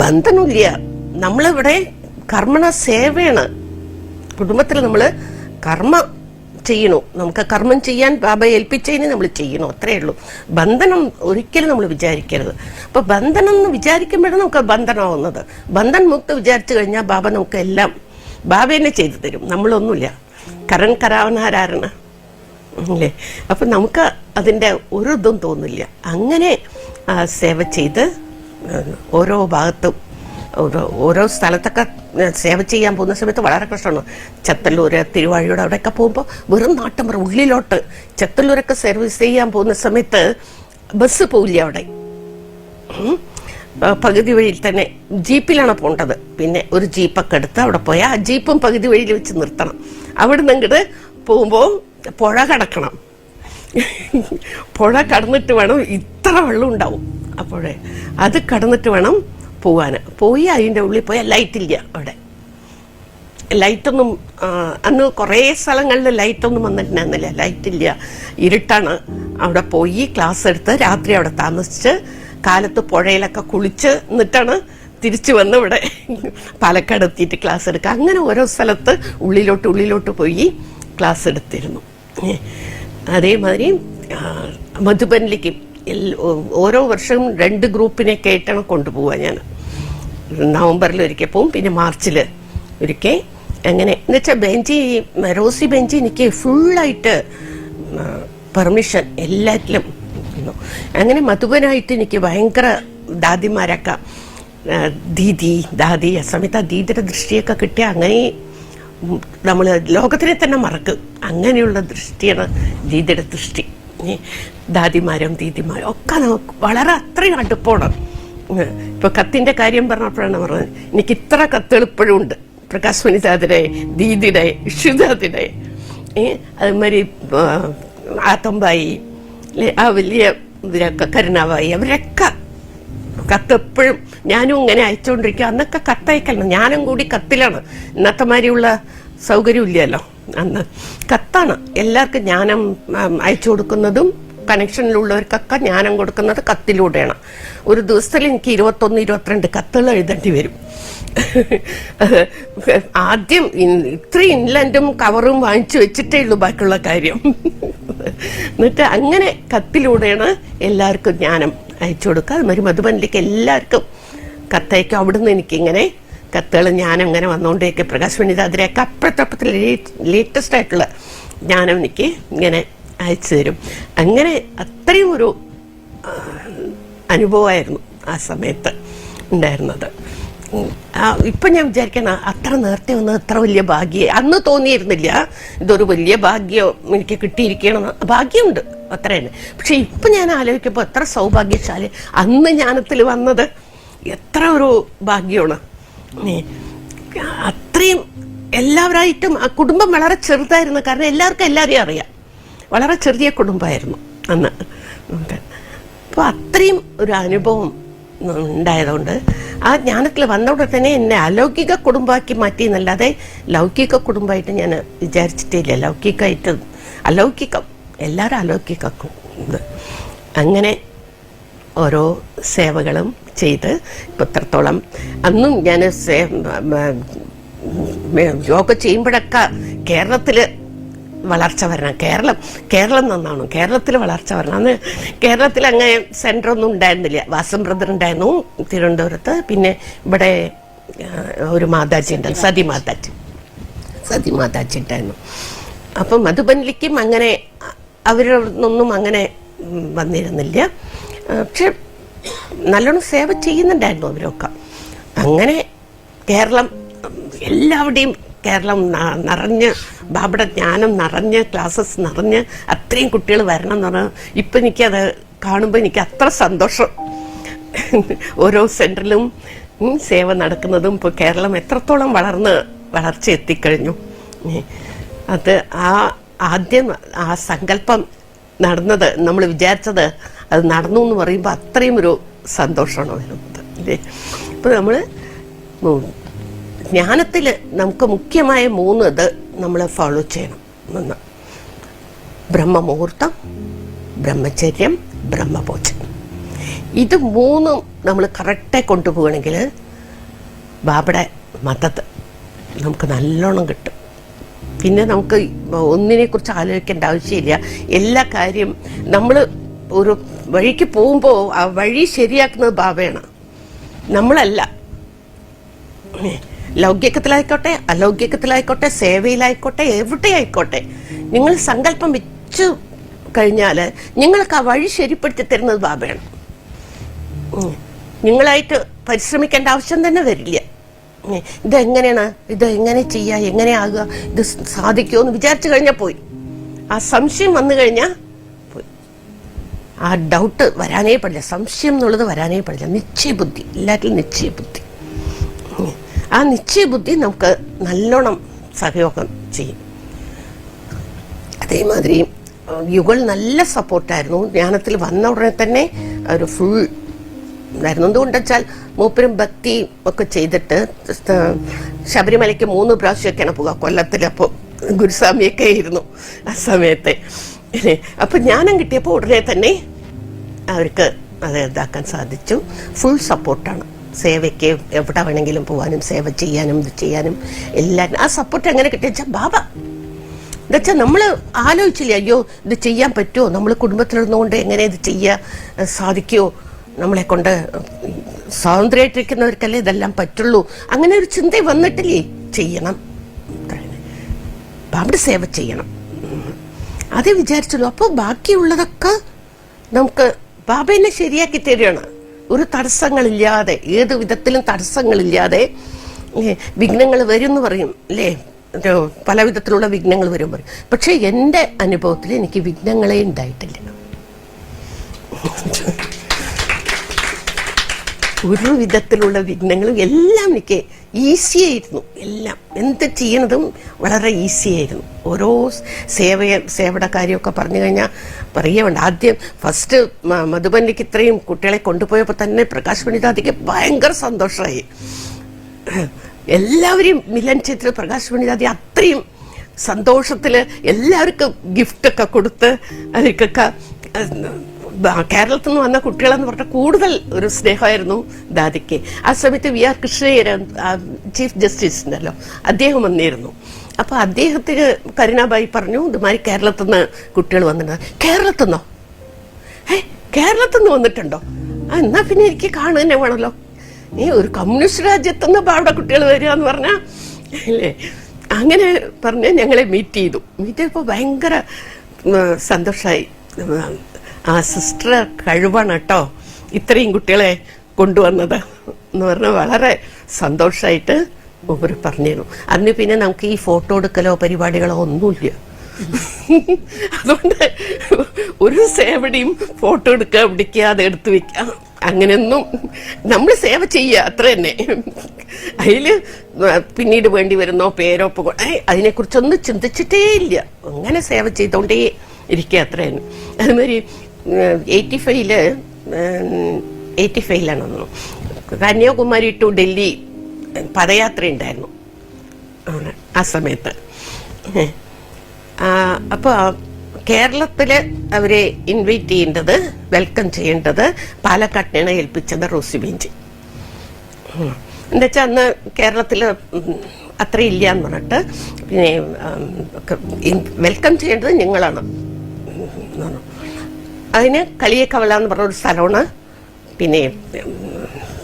Speaker 2: ബന്ധനമില്ല, നമ്മളിവിടെ കർമ്മണ സേവയാണ്. കുടുംബത്തിൽ നമ്മൾ കർമ്മ ചെയ്യണു, നമുക്ക് കർമ്മം ചെയ്യാൻ ബാബയെ ഏൽപ്പിച്ചതിന് നമ്മൾ ചെയ്യണു, അത്രയേ ഉള്ളൂ. ബന്ധനം ഒരിക്കലും നമ്മൾ വിചാരിക്കരുത്. അപ്പൊ ബന്ധനം എന്ന് വിചാരിക്കുമ്പോഴാണ് നമുക്ക് ബന്ധനമാവുന്നത്. ബന്ധൻ മുക്ത് വിചാരിച്ചു കഴിഞ്ഞാൽ ബാബ നമുക്ക് എല്ലാം ബാബ തന്നെ ചെയ്തു തരും, നമ്മളൊന്നുമില്ല. കരൺ കരാവനാരാണ് അല്ലേ? അപ്പൊ നമുക്ക് അതിന്റെ ഒരു ഇതും തോന്നില്ല. അങ്ങനെ സേവ ചെയ്ത് ഓരോ ഭാഗത്തും ഓരോ സ്ഥലത്തൊക്കെ സേവ ചെയ്യാൻ പോകുന്ന സമയത്ത് വളരെ കഷ്ടമാണ്. ചത്തല്ലൂര്, തിരുവാഴിയോട് അവിടെയൊക്കെ പോകുമ്പോൾ വെറും നാട്ടമ്പറ ഉള്ളിലോട്ട് ചത്തല്ലൂരൊക്കെ സർവീസ് ചെയ്യാൻ പോകുന്ന സമയത്ത് ബസ് പോവില്ല. അവിടെ പകുതി വഴിയിൽ തന്നെ ജീപ്പിലാണ് പോകേണ്ടത്. പിന്നെ ഒരു ജീപ്പൊക്കെ എടുത്ത് അവിടെ പോയാൽ ആ ജീപ്പും പകുതി വഴിയിൽ വെച്ച് നിർത്തണം. അവിടെ നിന്ന് അങ്ങോട്ട് പോകുമ്പോൾ പുഴ കടക്കണം. പുഴ കടന്നിട്ട് വേണം, ഇത്ര വെള്ളം ഉണ്ടാവും അപ്പോഴേ, അത് കടന്നിട്ട് വേണം പോവാൻ. പോയി അതിൻ്റെ ഉള്ളിൽ പോയാൽ ലൈറ്റില്ല. അവിടെ ലൈറ്റൊന്നും അന്ന് കുറേ സ്ഥലങ്ങളിൽ ലൈറ്റൊന്നും വന്നിട്ടുണ്ടായിരുന്നില്ല, ലൈറ്റില്ല, ഇരുട്ടാണ്. അവിടെ പോയി ക്ലാസ് എടുത്ത് രാത്രി അവിടെ താമസിച്ച് കാലത്ത് പുഴയിലൊക്കെ കുളിച്ച് എന്നിട്ടാണ് തിരിച്ചു വന്ന് ഇവിടെ പാലക്കാട് എത്തിയിട്ട് ക്ലാസ് എടുക്കുക. അങ്ങനെ ഓരോ സ്ഥലത്ത് ഉള്ളിലോട്ട് പോയി ക്ലാസ് എടുത്തിരുന്നു. അതേമാതിരി മധുബനിലേക്ക് ഓരോ വർഷവും 2 ഗ്രൂപ്പിനെയൊക്കെ ആയിട്ടാണ് കൊണ്ടുപോവുക. ഞാൻ നവംബറിൽ ഒരിക്കൽ പോവും, പിന്നെ മാർച്ചിൽ ഒരിക്കൽ. അങ്ങനെ എന്ന് വെച്ചാൽ റോസി ബെഞ്ചി എനിക്ക് ഫുള്ളായിട്ട് പെർമിഷൻ എല്ലാറ്റിലും. അങ്ങനെ മധുബനായിട്ട് എനിക്ക് ഭയങ്കര ദാദിമാരൊക്കെ ദാദി ആ സമയത്ത് ആ ദീദിയുടെ ദൃഷ്ടിയൊക്കെ കിട്ടിയ അങ്ങനെ നമ്മൾ ലോകത്തിനെ തന്നെ മറക്കും. അങ്ങനെയുള്ള ദൃഷ്ടിയാണ് ദീദിയുടെ ദൃഷ്ടി. ദാദിമാരും ദീദിമാരും ഒക്കെ നമുക്ക് വളരെ അത്രയും അടുപ്പമാണ്. ഇപ്പൊ കത്തിന്റെ കാര്യം പറഞ്ഞപ്പോഴാണ് പറഞ്ഞത്, എനിക്ക് ഇത്ര കത്തുകൾ ഇപ്പോഴും ഉണ്ട്. പ്രകാശ് വനിതാദിടെ, ദീദിയുടെ, ഇഷുദാദിടെ, അതുമാതിരി ആത്തമ്പായി, ആ വലിയ ഇവരൊക്കെ കരുണാവായി, അവരൊക്കെ കത്ത് എപ്പോഴും ഞാനും ഇങ്ങനെ അയച്ചുകൊണ്ടിരിക്കുക. അന്നൊക്കെ കത്തയക്കണം, ഞാനും കൂടി കത്തിലാണ്. ഇന്നത്തെ മാതിരിയുള്ള സൗകര്യം ഇല്ലല്ലോ. അന്ന് കത്താണ് എല്ലാവർക്കും ജ്ഞാനം അയച്ചു കൊടുക്കുന്നതും കണക്ഷനിലുള്ളവർക്കൊക്കെ ജ്ഞാനം കൊടുക്കുന്നത് കത്തിലൂടെയാണ്. ഒരു ദിവസത്തിൽ എനിക്ക് 21-22 കത്തുകൾ എഴുതേണ്ടി വരും. ആദ്യം ഇത്രയും ഇൻലൻഡും കവറും വാങ്ങിച്ചു വെച്ചിട്ടേ ഉള്ളൂ ബാക്കിയുള്ള കാര്യം. എന്നിട്ട് അങ്ങനെ കത്തിലൂടെയാണ് എല്ലാവർക്കും ജ്ഞാനം അയച്ചു കൊടുക്കുക. അതുമാതിരി മധുബനിലേക്ക് എല്ലാവർക്കും കത്തയക്കും. അവിടുന്ന് എനിക്കിങ്ങനെ കത്തുകൾ ജ്ഞാനം ഇങ്ങനെ വന്നുകൊണ്ടേക്ക് പ്രകാശ് വനിതാതിരെയൊക്കെ അപ്പുറത്തപ്പത്തിൽ ലേറ്റസ്റ്റ് ആയിട്ടുള്ള ജ്ഞാനം എനിക്ക് ഇങ്ങനെ അയച്ചു തരും. അങ്ങനെ അത്രയും ഒരു അനുഭവമായിരുന്നു ആ സമയത്ത് ഉണ്ടായിരുന്നത്. ഇപ്പം ഞാൻ വിചാരിക്കണം, അത്ര നേരത്തെ വന്നത് അത്ര വലിയ ഭാഗ്യം അന്ന് തോന്നിയിരുന്നില്ല. ഇതൊരു വലിയ ഭാഗ്യം എനിക്ക് കിട്ടിയിരിക്കണം, ഭാഗ്യമുണ്ട് അത്ര തന്നെ. പക്ഷെ ഇപ്പം ഞാൻ ആലോചിക്കുമ്പോൾ എത്ര സൗഭാഗ്യശാലി അന്ന് ജ്ഞാനത്തിൽ വന്നത്, എത്ര ഒരു ഭാഗ്യമാണ്. അത്രയും എല്ലാവരായിട്ടും ആ കുടുംബം വളരെ ചെറുതായിരുന്നു. കാരണം എല്ലാവർക്കും എല്ലാവരെയും അറിയാം. വളരെ ചെറിയ കുടുംബമായിരുന്നു അന്ന്. അപ്പോൾ അത്രയും ഒരു അനുഭവം ഉണ്ടായതുകൊണ്ട് ആ ജ്ഞാനത്തിൽ വന്നവിടെ തന്നെ എന്നെ അലൗകിക കുടുംബമാക്കി മാറ്റി എന്നല്ലാതെ ലൗകിക കുടുംബമായിട്ട് ഞാൻ വിചാരിച്ചിട്ടില്ല. ലൗകികമായിട്ട് അലൗകികം, എല്ലാവരും അലൗകിക്കും. അങ്ങനെ ഓരോ സേവകളും ചെയ്ത് ഇപ്പം ഇത്രത്തോളം. അന്നും ഞാൻ യോഗ ചെയ്യുമ്പോഴൊക്കെ കേരളത്തിൽ വളർച്ച വരണം. കേരളം നന്നാവണം, കേരളത്തിൽ വളർച്ച വരണം. അന്ന് കേരളത്തിൽ അങ്ങനെ സെൻ്ററൊന്നും ഉണ്ടായിരുന്നില്ല. വാസം ബ്രദർ ഉണ്ടായിരുന്നു തിരുവനന്തപുരത്ത്. പിന്നെ ഇവിടെ ഒരു മാതാജി ഉണ്ട്, സതി മാതാജി ഉണ്ടായിരുന്നു. അപ്പം മധുബനിലേക്കും അങ്ങനെ അവരൊന്നും അങ്ങനെ വന്നിരുന്നില്ല. പക്ഷെ നല്ലോണം സേവ ചെയ്യുന്നുണ്ടായിരുന്നു അവരൊക്കെ. അങ്ങനെ കേരളം എല്ലാവരുടെയും കേരളം നിറഞ്ഞ്, ബാബയുടെ ജ്ഞാനം നിറഞ്ഞ്, ക്ലാസ്സസ് നിറഞ്ഞ് അത്രയും കുട്ടികൾ വരണം എന്ന് പറഞ്ഞാൽ ഇപ്പം എനിക്കത് കാണുമ്പോൾ എനിക്ക് അത്ര സന്തോഷം. ഓരോ സെൻറ്ററിലും സേവ നടക്കുന്നതും ഇപ്പോൾ കേരളം എത്രത്തോളം വളർച്ച എത്തിക്കഴിഞ്ഞു. അത് ആദ്യം ആ സങ്കല്പം നടന്നത്, നമ്മൾ വിചാരിച്ചത് അത് നടന്നു എന്ന് പറയുമ്പോൾ അത്രയും ഒരു സന്തോഷമാണ് വരുന്നത് അല്ലേ. ഇപ്പോൾ നമ്മൾ ജ്ഞാനത്തിൽ നമുക്ക് മുഖ്യമായ 3 ഇത് നമ്മൾ ഫോളോ ചെയ്യണം. 1 ബ്രഹ്മമുഹൂർത്തം, ബ്രഹ്മചര്യം, ബ്രഹ്മഭോജനം. ഇത് 3 നമ്മൾ കറക്റ്റായി കൊണ്ടുപോകണമെങ്കിൽ ബാബയുടെ മദത് നമുക്ക് നല്ലോണം കിട്ടും. പിന്നെ നമുക്ക് ഒന്നിനെക്കുറിച്ച് ആലോചിക്കേണ്ട ആവശ്യമില്ല. എല്ലാ കാര്യം നമ്മൾ ഒരു വഴിക്ക് പോകുമ്പോൾ ആ വഴി ശരിയാക്കുന്നത് ബാബയാണ്, നമ്മളല്ല. ലൗകികത്തിലായിക്കോട്ടെ, അലൗകികത്തിലായിക്കോട്ടെ, സേവയിലായിക്കോട്ടെ, എവിടെയായിക്കോട്ടെ, നിങ്ങൾ സങ്കല്പം വെച്ചു കഴിഞ്ഞാൽ നിങ്ങൾക്ക് ആ വഴി ശരിപ്പെടുത്തി തരുന്നത് ബാബയാണ്. നിങ്ങളായിട്ട് പരിശ്രമിക്കേണ്ട ആവശ്യം തന്നെ വരില്ല. ഇതെങ്ങനെയാണ്, ഇതെങ്ങനെ ചെയ്യുക, എങ്ങനെ ആകുക, ഇത് സാധിക്കുമോ എന്ന് വിചാരിച്ചു കഴിഞ്ഞാൽ പോയി. ആ സംശയം വന്നു കഴിഞ്ഞാൽ പോയി. ആ ഡൗട്ട് വരാനേ പാടില്ല, സംശയം എന്നുള്ളത് വരാനേ പാടില്ല. നിശ്ചയബുദ്ധി, എല്ലാറ്റിലും നിശ്ചയബുദ്ധി. ആ നിശ്ചയബുദ്ധി നമുക്ക് നല്ലോണം സഹയോഗം ചെയ്യും. അതേമാതിരി യുഗൾ നല്ല സപ്പോർട്ടായിരുന്നു. ജ്ഞാനത്തിൽ വന്ന ഉടനെ തന്നെ ഒരു ഫുൾ ഇതായിരുന്നു. എന്തുകൊണ്ട് വെച്ചാൽ മൂപ്പരും ഭക്തി ഒക്കെ ചെയ്തിട്ട് ശബരിമലയ്ക്ക് 3 പ്രാവശ്യമൊക്കെയാണ് പോവുക കൊല്ലത്തിൽ. അപ്പോൾ ഗുരുസ്വാമിയൊക്കെ ആയിരുന്നു ആ സമയത്തെ. അപ്പം ജ്ഞാനം കിട്ടിയപ്പോൾ ഉടനെ തന്നെ അവർക്ക് അത് ഇതാക്കാൻ സാധിച്ചു. ഫുൾ സപ്പോർട്ടാണ്. സേവയ്ക്ക് എവിടെ വേണമെങ്കിലും പോകാനും സേവ ചെയ്യാനും ഇത് ചെയ്യാനും എല്ലാവരും ആ സപ്പോർട്ട് എങ്ങനെ കിട്ടിയെച്ചാൽ ബാബ എന്നുവെച്ചാൽ നമ്മൾ ആലോചിച്ചില്ല, അയ്യോ ഇത് ചെയ്യാൻ പറ്റുമോ, നമ്മൾ കുടുംബത്തിലിരുന്നുകൊണ്ട് എങ്ങനെ ഇത് ചെയ്യാൻ സാധിക്കുമോ, നമ്മളെ കൊണ്ട് സ്വാതന്ത്ര്യമായിട്ടിരിക്കുന്നവർക്കല്ലേ ഇതെല്ലാം പറ്റുള്ളൂ. അങ്ങനെ ഒരു ചിന്ത വന്നിട്ടില്ലേ. ചെയ്യണം, ബാബയുടെ സേവ ചെയ്യണം, അതേ വിചാരിച്ചുള്ളൂ. അപ്പോൾ ബാക്കിയുള്ളതൊക്കെ നമുക്ക് ബാബ എന്നെ ശരിയാക്കി തരികയാണ്. ഒരു തടസ്സങ്ങളില്ലാതെ, ഏത് വിധത്തിലും തടസ്സങ്ങളില്ലാതെ. വിഘ്നങ്ങൾ വരും എന്ന് പറയും അല്ലേ, പല വിധത്തിലുള്ള വിഘ്നങ്ങൾ വരും പറയും. പക്ഷെ എൻ്റെ അനുഭവത്തിൽ എനിക്ക് വിഘ്നങ്ങളെ ഉണ്ടായിട്ടില്ല. ഒരു വിധത്തിലുള്ള വിഘ്നങ്ങളും എല്ലാം എനിക്ക് ഈസിയായിരുന്നു. എല്ലാം എന്ത് ചെയ്യണതും വളരെ ഈസിയായിരുന്നു. ഓരോ സേവയുടെ കാര്യമൊക്കെ പറഞ്ഞു കഴിഞ്ഞാൽ പറയുകയുണ്ട്. ആദ്യം ഫസ്റ്റ് മധുബനിലേക്ക് ഇത്രയും കുട്ടികളെ കൊണ്ടുപോയപ്പോൾ തന്നെ പ്രകാശ് പണ്ഡിതാദിക്ക് ഭയങ്കര സന്തോഷമായി. എല്ലാവരെയും മിലൻ ചെയ്തിട്ട് പ്രകാശ് പണ്ഡിതാദി അത്രയും സന്തോഷത്തിൽ എല്ലാവർക്കും ഗിഫ്റ്റൊക്കെ കൊടുത്ത് അവർക്കൊക്കെ കേരളത്തിൽ നിന്ന് വന്ന കുട്ടികളെന്ന് പറഞ്ഞാൽ കൂടുതൽ ഒരു സ്നേഹമായിരുന്നു ദാദിക്ക്. ആ സമയത്ത് V R Krishna Iyer chief justice ഉണ്ടല്ലോ, അദ്ദേഹം വന്നിരുന്നു. അപ്പോൾ അദ്ദേഹത്തിന് കരുണാബായി പറഞ്ഞു, ഇതുമാതിരി കേരളത്തിൽ നിന്ന് കുട്ടികൾ വന്നിട്ടുണ്ട്. കേരളത്തിൽ നിന്നോ? കേരളത്തിൽ നിന്ന് വന്നിട്ടുണ്ടോ? എന്നാ പിന്നെ എനിക്ക് കാണുക തന്നെ വേണമല്ലോ. ഒരു കമ്മ്യൂണിസ്റ്റ് രാജ്യത്തു നിന്ന് അവിടെ കുട്ടികൾ വരിക എന്ന് പറഞ്ഞാൽ അല്ലേ. അങ്ങനെ പറഞ്ഞ് ഞങ്ങളെ മീറ്റ് ചെയ്തപ്പോൾ ഭയങ്കര സന്തോഷമായി. ആ സിസ്റ്റർ കഴിവാണ് കേട്ടോ ഇത്രയും കുട്ടികളെ കൊണ്ടുവന്നത് എന്ന് പറഞ്ഞാൽ വളരെ സന്തോഷമായിട്ട് അവർ പറഞ്ഞിരുന്നു. അന്ന് പിന്നെ നമുക്ക് ഈ ഫോട്ടോ എടുക്കലോ പരിപാടികളോ ഒന്നുമില്ല. അതുകൊണ്ട് ഒരു സേവടിയും ഫോട്ടോ എടുക്കുക, പിടിക്കുക, അത് എടുത്തു വെക്കുക, അങ്ങനെയൊന്നും നമ്മൾ സേവ ചെയ്യുക അത്ര തന്നെ. അതിൽ പിന്നീട് വേണ്ടി വരുന്നോ പേരോ അതിനെക്കുറിച്ചൊന്നും ചിന്തിച്ചിട്ടേ ഇല്ല. അങ്ങനെ സേവ ചെയ്തോണ്ടേ ഇരിക്കുക അത്ര തന്നെ. അതുമാതിരി 85-ലാണ് കന്യാകുമാരി ടു ഡൽഹി പദയാത്ര ഉണ്ടായിരുന്നു ആ സമയത്ത്. അപ്പോൾ കേരളത്തിൽ അവരെ ഇൻവൈറ്റ് ചെയ്യേണ്ടത്, വെൽക്കം ചെയ്യേണ്ടത് പാലക്കാട്ടിനാണ് ഏൽപ്പിച്ചത് റോസി ബെഞ്ച്. എന്താ വെച്ചാൽ അന്ന് കേരളത്തിൽ അത്ര ഇല്ല എന്ന് പറഞ്ഞിട്ട് പിന്നെ വെൽക്കം ചെയ്യേണ്ടത് നിങ്ങളാണ്. അതിന് കളിയേക്കവല എന്ന് പറഞ്ഞൊരു സ്ഥലമാണ് പിന്നെ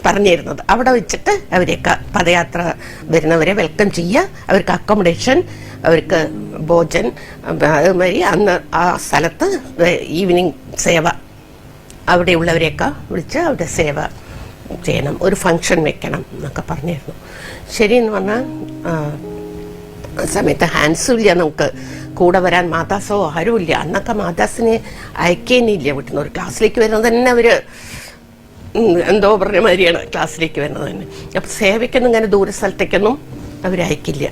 Speaker 2: പറഞ്ഞിരുന്നത്. അവിടെ വെച്ചിട്ട് അവരെയൊക്കെ പദയാത്ര വരുന്നവരെ വെൽക്കം ചെയ്യുക, അവർക്ക് അക്കോമഡേഷൻ, അവർക്ക് ഭോജൻ, അതുമാതിരി അന്ന് ആ സ്ഥലത്ത് ഈവനിങ് സേവ അവിടെയുള്ളവരെയൊക്കെ വിളിച്ച് അവിടെ സേവ ചെയ്യണം, ഒരു ഫങ്ഷൻ വെക്കണം എന്നൊക്കെ പറഞ്ഞിരുന്നു. ശരിയെന്ന് പറഞ്ഞാൽ സമയത്ത് ഹാൻസും ഇല്ല, നമുക്ക് കൂടെ വരാൻ മാതാസോ ആരുമില്ല. അന്നൊക്കെ മാതാസിനെ അയക്കേനില്ല വീട്ടിൽ നിന്ന്. ഒരു ക്ലാസ്സിലേക്ക് വരുന്നത് തന്നെ അവർ എന്തോ പറഞ്ഞ മാതിരിയാണ് ക്ലാസ്സിലേക്ക് വരുന്നത് തന്നെ. അപ്പം സേവയ്ക്കൊന്നും ഇങ്ങനെ ദൂര സ്ഥലത്തേക്കൊന്നും അവരയക്കില്ല.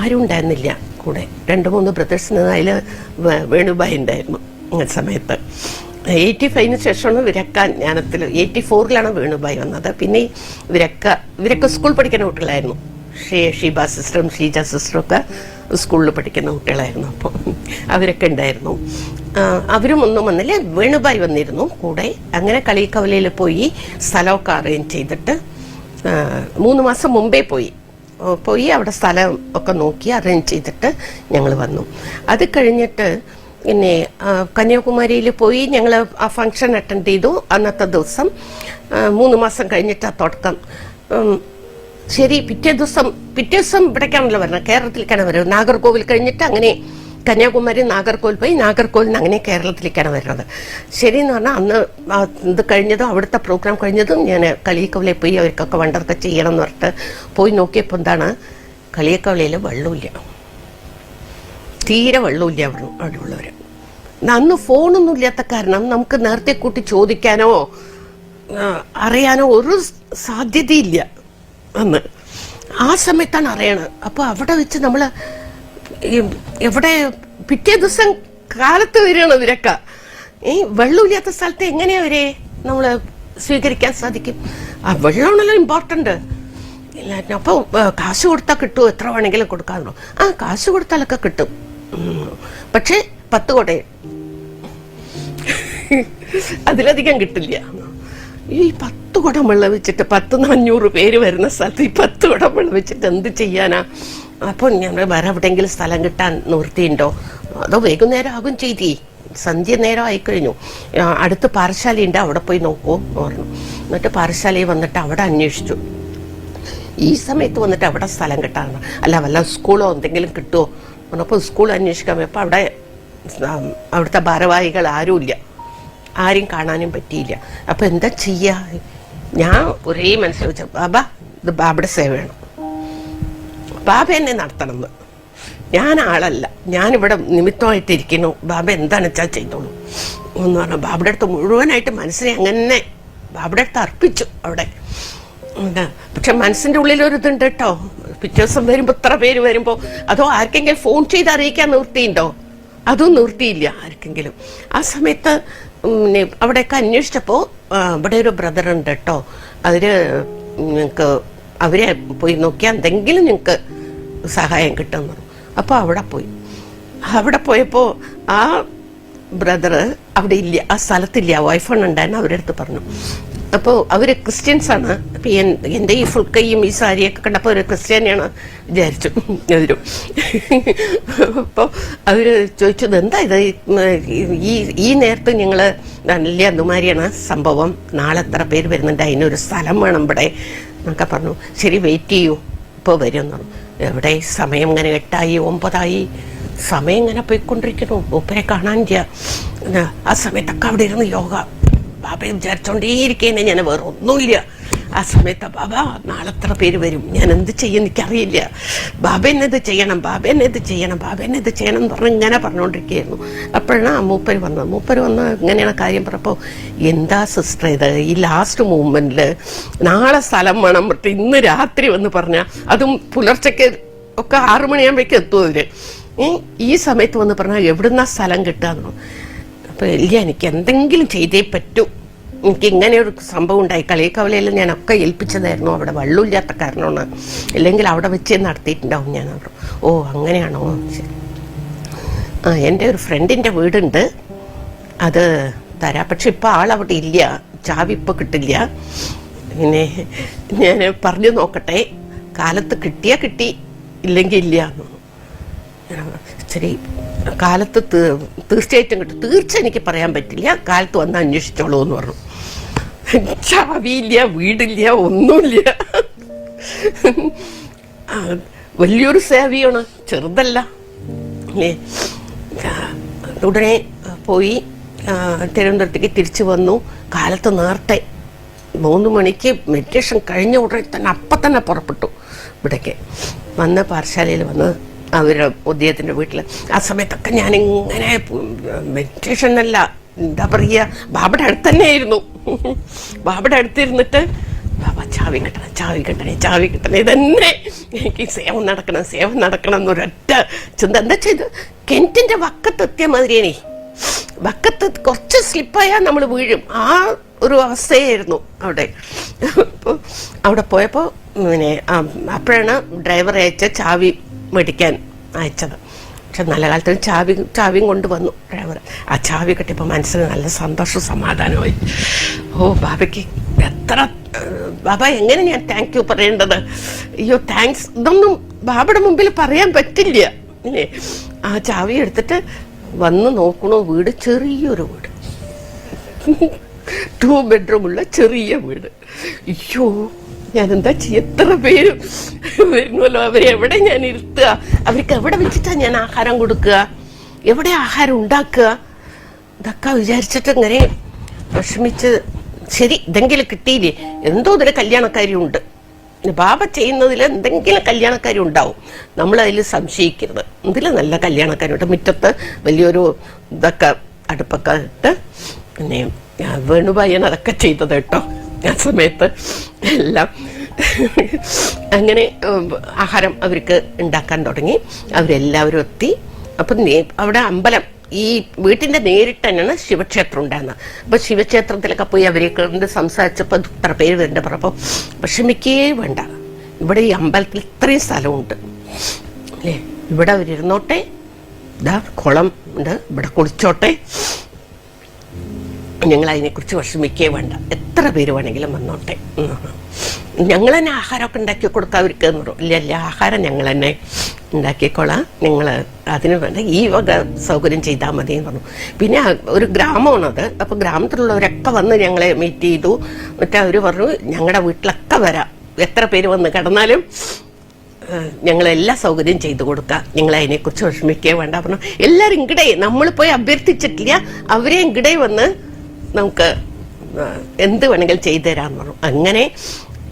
Speaker 2: ആരും ഉണ്ടായിരുന്നില്ല കൂടെ. 2-3 ബ്രദേഴ്സിന് അതിൽ വേണുബായി ഉണ്ടായിരുന്നു ആ സമയത്ത്. 85 ശേഷമാണ് വിരക്ക ജ്ഞാനത്തിൽ. 84 വേണുബായി വന്നത്. പിന്നെ ഇവരൊക്കെ സ്കൂൾ പഠിക്കുന്ന കുട്ടികളായിരുന്നു. ഷീബ സിസ്റ്ററും ഷീജ സിസ്റ്ററും ഒക്കെ സ്കൂളിൽ പഠിക്കുന്ന കുട്ടികളായിരുന്നു. അപ്പോൾ അവരൊക്കെ ഉണ്ടായിരുന്നു. അവരും ഒന്നും വന്നില്ല. വേണുബായി വന്നിരുന്നു കൂടെ. അങ്ങനെ കളിക്കവലയിൽ പോയി സ്ഥലമൊക്കെ അറേഞ്ച് ചെയ്തിട്ട് 3 മാസം മുമ്പേ പോയി അവിടെ സ്ഥലം ഒക്കെ നോക്കി അറേഞ്ച് ചെയ്തിട്ട് ഞങ്ങൾ വന്നു. അത് കഴിഞ്ഞിട്ട് പിന്നെ കന്യാകുമാരിയിൽ പോയി ഞങ്ങൾ ആ ഫംഗ്ഷൻ അറ്റൻഡ് ചെയ്തു. അന്നത്തെ ദിവസം 3 മാസം കഴിഞ്ഞിട്ട് തുടക്കം. ശരി, പിറ്റേ ദിവസം ഇവിടേക്കാണല്ലോ വരുന്നത്, കേരളത്തിലേക്കാണ് വരുന്നത്. നാഗർകോവിൽ കഴിഞ്ഞിട്ട് അങ്ങനെ കന്യാകുമാരി നാഗർകോവിൽ പോയി, നാഗർകോവിൽ നിന്ന് അങ്ങനെ കേരളത്തിലേക്കാണ് വരുന്നത്. ശരിയെന്ന് പറഞ്ഞാൽ അന്ന് ഇത് കഴിഞ്ഞതും അവിടുത്തെ പ്രോഗ്രാം കഴിഞ്ഞതും ഞാൻ കളിയക്കവലയിൽ പോയി അവർക്കൊക്കെ വണ്ടർക്കെ ചെയ്യണം എന്ന് പറഞ്ഞിട്ട് പോയി നോക്കിയപ്പോൾ എന്താണ്, കളിയക്കവലയിൽ വെള്ളമില്ല, തീരെ വെള്ളമില്ല അവിടെയുള്ളവർ. അന്ന് ഫോണൊന്നും ഇല്ലാത്ത കാരണം നമുക്ക് നേരത്തെ കൂട്ടി ചോദിക്കാനോ അറിയാനോ ഒരു സാധ്യതയില്ല അന്ന്. ആ സമയത്താണ് അറിയണത്. അപ്പോൾ അവിടെ വെച്ച് നമ്മൾ എവിടെ പിറ്റേ ദിവസം കാലത്ത് വരികയാണ് ഇവരൊക്കെ. വെള്ളമില്ലാത്ത സ്ഥലത്ത് എങ്ങനെയാ അവരെ നമ്മൾ സ്വീകരിക്കാൻ സാധിക്കും? ആ വെള്ളമാണല്ലോ ഇമ്പോർട്ടന്റ്. അപ്പോൾ കാശ് കൊടുത്താൽ കിട്ടുമോ? എത്ര വേണമെങ്കിലും കൊടുക്കാറുണ്ടോ? ആ കാശ് കൊടുത്താലൊക്കെ കിട്ടും, പക്ഷെ 10 കൊട അതിലധികം കിട്ടില്ല. ഈ 10 കുടം വെള്ളം വെച്ചിട്ട് 100-500 പേര് വരുന്ന സ്ഥലത്ത് ഈ 10 കുടം വെള്ളം വെച്ചിട്ട് എന്ത് ചെയ്യാനാ? അപ്പോൾ ഞാൻ വേറെ എവിടെയെങ്കിലും സ്ഥലം കിട്ടാൻ നിവൃത്തിയുണ്ടോ? അതോ വൈകുന്നേരം ആകും ചെയ്തി, സന്ധ്യ നേരം ആയിക്കഴിഞ്ഞു. അടുത്ത് പാറശാലയുണ്ട്, അവിടെ പോയി നോക്കൂ എന്ന് പറഞ്ഞു. എന്നിട്ട് പാറശാലയിൽ വന്നിട്ട് അവിടെ അന്വേഷിച്ചു. ഈ സമയത്ത് വന്നിട്ട് അവിടെ സ്ഥലം കിട്ടാണ്, അല്ല വല്ല സ്കൂളോ എന്തെങ്കിലും കിട്ടുമോ പറഞ്ഞപ്പോൾ സ്കൂൾ അന്വേഷിക്കാൻ പോയപ്പോൾ അവിടുത്തെ ഭാരവാഹികൾ ആരുമില്ല, ആരും കാണാനും പറ്റിയില്ല. അപ്പം എന്താ ചെയ്യുക? ഞാൻ ഒരേ മനസ്സിൽ വെച്ച, ഇത് ബാബയുടെ സേവയാണ്, ബാബ എന്നെ നടത്തണമെന്ന്. ഞാൻ ആളല്ല, ഞാനിവിടെ നിമിത്തമായിട്ടിരിക്കുന്നു, ബാബ എന്താണെന്ന് വെച്ചാൽ ചെയ്തോളൂ എന്ന് പറഞ്ഞു. ബാബയുടെ അടുത്ത് മുഴുവനായിട്ട് മനസ്സിനെ അങ്ങനെ ബാബയുടെ അടുത്ത് അർപ്പിച്ചു അവിടെ. പക്ഷെ മനസ്സിന്റെ ഉള്ളിലൊരിതുണ്ട് കേട്ടോ, പിറ്റേ ദിവസം വരുമ്പോൾ ഇത്ര പേര് വരുമ്പോൾ അതോ ആർക്കെങ്കിലും ഫോൺ ചെയ്ത് അറിയിക്കാൻ നിവൃത്തിയുണ്ടോ? അതും നിവൃത്തിയില്ല ആർക്കെങ്കിലും. ആ സമയത്ത് അവിടെയൊക്കെ അന്വേഷിച്ചപ്പോൾ ഇവിടെ ഒരു ബ്രദർ ഉണ്ട് കേട്ടോ, നിങ്ങൾക്ക് അവരെ പോയി നോക്കിയാൽ എന്തെങ്കിലും നിങ്ങൾക്ക് സഹായം കിട്ടുമെന്ന് പറഞ്ഞു. അപ്പോൾ അവിടെ പോയപ്പോൾ ആ ബ്രദർ അവിടെ ഇല്ല, ആ സ്ഥലത്തില്ല. വൈഫോൺ ഉണ്ടായിരുന്നു, അവരുടെ അടുത്ത് പറഞ്ഞു. അപ്പോൾ അവർ ക്രിസ്ത്യൻസാണ്. അപ്പം എൻ്റെ ഈ ഫുൾ കൈയും ഈ സാരിയൊക്കെ കണ്ടപ്പോൾ ഒരു ക്രിസ്ത്യാനിയാണ് വിചാരിച്ചു അവരും. അപ്പോൾ അവർ ചോദിച്ചത് എന്താ ഇത്, ഈ നേരത്ത് ഞങ്ങൾ നല്ല അതുമാതിരിയാണ് സംഭവം, നാളെ എത്ര പേര് വരുന്നുണ്ട്, അതിനൊരു സ്ഥലം വേണം ഇവിടെ എന്നൊക്കെ പറഞ്ഞു. ശരി വെയിറ്റ് ചെയ്യൂ, ഇപ്പോൾ വരുമെന്ന് പറഞ്ഞു. എവിടെ സമയം ഇങ്ങനെ 8 9 സമയം ഇങ്ങനെ പോയിക്കൊണ്ടിരിക്കുന്നു, മൂപ്പരെ കാണാനില്ല. ആ സമയത്തൊക്കെ അവിടെ ഇരുന്ന് യോഗ ബാബയെ വിചാരിച്ചോണ്ടേയിരിക്കുന്നേ, ഞാൻ വേറെ ഒന്നുമില്ല. ആ സമയത്ത് ബാബ നാളെ എത്ര പേര് വരും, ഞാൻ എന്ത് ചെയ്യും എനിക്കറിയില്ല, ബാബ എന്നെ ഇത് ചെയ്യണം, ബാബ എന്നെ ഇത് ചെയ്യണം, ബാബ എന്നെ ഇത് ചെയ്യണം എന്ന് പറഞ്ഞ് ഇങ്ങനെ പറഞ്ഞുകൊണ്ടിരിക്കുകയായിരുന്നു. അപ്പോഴാണ് മൂപ്പര് വന്ന് ഇങ്ങനെയാണ് കാര്യം പറഞ്ഞപ്പോൾ, എന്താ സിസ്റ്റർ ഇത്, ഈ ലാസ്റ്റ് മൂവ്മെന്റിൽ നാളെ സ്ഥലം വേണം പറഞ്ഞിട്ട് ഇന്ന് രാത്രി വന്ന് പറഞ്ഞാൽ, അതും പുലർച്ചയ്ക്ക് ഒക്കെ 6 മണിയാകുമ്പോഴേക്കും എത്തും അവര്. ഈ സമയത്ത് വന്ന് പറഞ്ഞാൽ എവിടുന്നാ സ്ഥലം കിട്ടുക? അപ്പോൾ ഇല്ല, എനിക്ക് എന്തെങ്കിലും ചെയ്തേ പറ്റൂ, എനിക്ക് ഇങ്ങനെ ഒരു സംഭവം ഉണ്ടായി. കളിയക്കവലയിൽ ഞാനൊക്കെ ഏൽപ്പിച്ചതായിരുന്നു, അവിടെ വെള്ളമില്ലാത്ത കാരണമാണ്, ഇല്ലെങ്കിൽ അവിടെ വെച്ച് നടത്തിയിട്ടുണ്ടാവും ഞാൻ. ഓ അങ്ങനെയാണോ, ശരി. എൻ്റെ ഒരു ഫ്രണ്ടിൻ്റെ വീടുണ്ട്, അത് തരാം, പക്ഷെ ഇപ്പം ആളവിടെ ഇല്ല, ചാവി ഇപ്പോൾ കിട്ടില്ല. പിന്നെ ഞാൻ പറഞ്ഞു നോക്കട്ടെ, കാലത്ത് കിട്ടിയാ കിട്ടി, ഇല്ലെങ്കിൽ ഇല്ല. ശരി, കാലത്ത് തീർച്ചയായിട്ടും കിട്ടും. തീർച്ച എനിക്ക് പറയാൻ പറ്റില്ല, കാലത്ത് വന്ന് അന്വേഷിച്ചോളൂ എന്ന് പറഞ്ഞു. ചാവിയില്ല, വീടില്ല, ഒന്നുമില്ല. വലിയൊരു സേവയാണ്, ചെറുതല്ല. ഉടനെ പോയി തിരുവനന്തപുരത്തേക്ക് തിരിച്ചു വന്നു. കാലത്ത് നേരത്തെ 3 മണിക്ക് മെഡിറ്റേഷൻ കഴിഞ്ഞ ഉടനെ തന്നെ അപ്പം തന്നെ പുറപ്പെട്ടു. ഇവിടേക്ക് വന്ന് പാഠശാലയിൽ വന്ന് അവരുടെ ഉദയത്തിൻ്റെ വീട്ടിൽ. ആ സമയത്തൊക്കെ ഞാനിങ്ങനെ മെഡിറ്റേഷനല്ല, എന്താ പറയുക, ബാബയുടെ അടുത്ത് തന്നെയായിരുന്നു. ബാബയുടെ അടുത്തിരുന്നിട്ട് ബാബ ചാവി കിട്ടണം, ചാവി കിട്ടണേ, ചാവി കിട്ടണേ, ഇതന്നെ എനിക്ക് സേവം നടക്കണം എന്നൊരൊറ്റ ചിന്ത. എന്താ ചെയ്ത് കിണറ്റിൻ്റെ വക്കത്തെത്തിയ മാതിരിയാണേ. വക്കത്ത് കുറച്ച് സ്ലിപ്പായാൽ നമ്മൾ വീഴും, ആ ഒരു അവസ്ഥയായിരുന്നു അവിടെ. അപ്പോൾ അവിടെ പോയപ്പോൾ പിന്നെ അപ്പോഴാണ് ഡ്രൈവർ അയച്ച ചാവി മേടിക്കാൻ അയച്ചത്. പക്ഷെ നല്ല കാലത്തിന് ചാവിയും കൊണ്ടുവന്നു ഡ്രൈവർ. ആ ചാവി കിട്ടിയപ്പോൾ മനസ്സിന് നല്ല സന്തോഷവും സമാധാനമായി. ബാബയ്ക്ക് എത്ര, ബാബ എങ്ങനെ ഞാൻ താങ്ക് യു പറയേണ്ടത്? അയ്യോ താങ്ക്സ്, ഇതൊന്നും ബാബയുടെ മുമ്പിൽ പറയാൻ പറ്റില്ല. ഇല്ലേ, ആ ചാവി എടുത്തിട്ട് വന്ന് നോക്കണോ, വീട് ചെറിയൊരു വീട്, 2 ബെഡ്റൂമുള്ള ചെറിയ വീട്. അയ്യോ ഞാനെന്താ ചെയ്യ, എത്ര പേര് വരുന്നല്ലോ, അവരെവിടെ ഞാൻ ഇരുത്തുക, അവർക്ക് എവിടെ വെച്ചിട്ടാ ഞാൻ ആഹാരം കൊടുക്കുക, എവിടെ ആഹാരം ഉണ്ടാക്കുക, ഇതൊക്കെ വിചാരിച്ചിട്ട് ഇങ്ങനെ വിഷമിച്ച്. ശരി, ഇതെങ്കിലും കിട്ടിയില്ലേ, എന്തോ ഇതിൽ കല്യാണക്കാരിയുണ്ട്, ബാബ ചെയ്യുന്നതിൽ എന്തെങ്കിലും കല്യാണക്കാരി ഉണ്ടാവും, നമ്മളതിൽ സംശയിക്കരുത്. ഇതിൽ നല്ല കല്യാണക്കാരുണ്ട്. മുറ്റത്ത് വലിയൊരു ഇതൊക്കെ അടുപ്പൊക്കെ ഇട്ട്, പിന്നെ വേണുബായാണ് അതൊക്കെ ചെയ്തത് കേട്ടോ. ആ സമയത്ത് എല്ലാം അങ്ങനെ ആഹാരം അവർക്ക് ഉണ്ടാക്കാൻ തുടങ്ങി. അവരെല്ലാവരും എത്തി. അപ്പം അവിടെ അമ്പലം, ഈ വീട്ടിന്റെ നേരിട്ട് തന്നെയാണ് ശിവക്ഷേത്രം ഉണ്ടായിരുന്നത്. അപ്പൊ ശിവക്ഷേത്രത്തിലൊക്കെ പോയി അവരെ കണ്ട് സംസാരിച്ചപ്പോൾ ഇത്ര പേര് വരേണ്ട പറഞ്ഞപ്പോൾ വിഷമിക്കേ വേണ്ട, ഇവിടെ ഈ അമ്പലത്തിൽ ഇത്രയും സ്ഥലമുണ്ട് അല്ലേ, ഇവിടെ അവരിരുന്നോട്ടെ, ഇതാ കുളം ഉണ്ട്, ഇവിടെ കുളിച്ചോട്ടെ, ഞങ്ങൾ അതിനെക്കുറിച്ച് വിഷമിക്കേ വേണ്ട, എത്ര പേര് വേണമെങ്കിലും വന്നോട്ടെ, ഞങ്ങൾ തന്നെ ആഹാരമൊക്കെ ഉണ്ടാക്കി കൊടുക്കാം അവർക്ക് എന്ന് പറഞ്ഞു. ഇല്ല, ആഹാരം ഞങ്ങൾ തന്നെ ഉണ്ടാക്കിക്കോളാം, നിങ്ങൾ അതിന് വേണ്ട ഈ വക സൗകര്യം ചെയ്താൽ മതി എന്ന് പറഞ്ഞു. പിന്നെ ഒരു ഗ്രാമമാണത്. അപ്പോൾ ഗ്രാമത്തിലുള്ളവരൊക്കെ വന്ന് ഞങ്ങളെ മീറ്റ് ചെയ്തു. എന്നിട്ട് അവർ പറഞ്ഞു ഞങ്ങളുടെ വീട്ടിലൊക്കെ വരാം, എത്ര പേര് വന്ന് കിടന്നാലും ഞങ്ങളെല്ലാ സൗകര്യം ചെയ്തു കൊടുക്കാം, നിങ്ങൾ അതിനെക്കുറിച്ച് വിഷമിക്കേ വേണ്ട പറഞ്ഞു. എല്ലാവരും ഇങ്ങടെ, നമ്മൾ പോയി അഭ്യർത്ഥിച്ചിട്ടില്ല, അവരെ ഇങ്ങടെ വന്ന് നമുക്ക് എന്ത് വേണമെങ്കിലും ചെയ്തു തരാമെന്ന് പറഞ്ഞു. അങ്ങനെ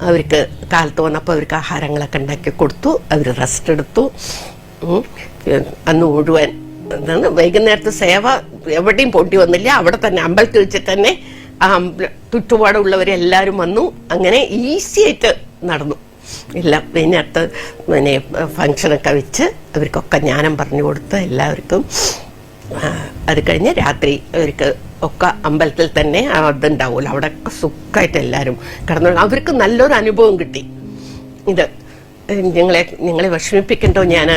Speaker 2: അവർക്ക് കാലത്ത് വന്നപ്പോൾ അവർക്ക് ആഹാരങ്ങളൊക്കെ ഉണ്ടാക്കി കൊടുത്തു. അവർ റെസ്റ്റ് എടുത്തു. അന്ന് മുഴുവൻ വൈകുന്നേരത്തെ സേവ എവിടെയും പോണ്ടി വന്നില്ല, അവിടെ തന്നെ അമ്പലത്തിൽ വെച്ചിട്ട് തന്നെ ആ ചുറ്റുപാടുള്ളവരെല്ലാവരും വന്നു. അങ്ങനെ ഈസി ആയിട്ട് നടന്നു എല്ലാം. വൈകുന്നേരത്ത് പിന്നെ ഫങ്ഷനൊക്കെ വെച്ച് അവർക്കൊക്കെ ജ്ഞാനം പറഞ്ഞു കൊടുത്ത് എല്ലാവർക്കും. അത് കഴിഞ്ഞ് രാത്രി അവർക്ക് ഒക്കെ അമ്പലത്തിൽ തന്നെ അതുണ്ടാവുമല്ലോ, അവിടെ ഒക്കെ സുഖമായിട്ട് എല്ലാവരും കിടന്നു. അവർക്ക് നല്ലൊരു അനുഭവം കിട്ടി. ഇത് ഞങ്ങളെ വിഷമിപ്പിക്കണ്ടോ ഞാൻ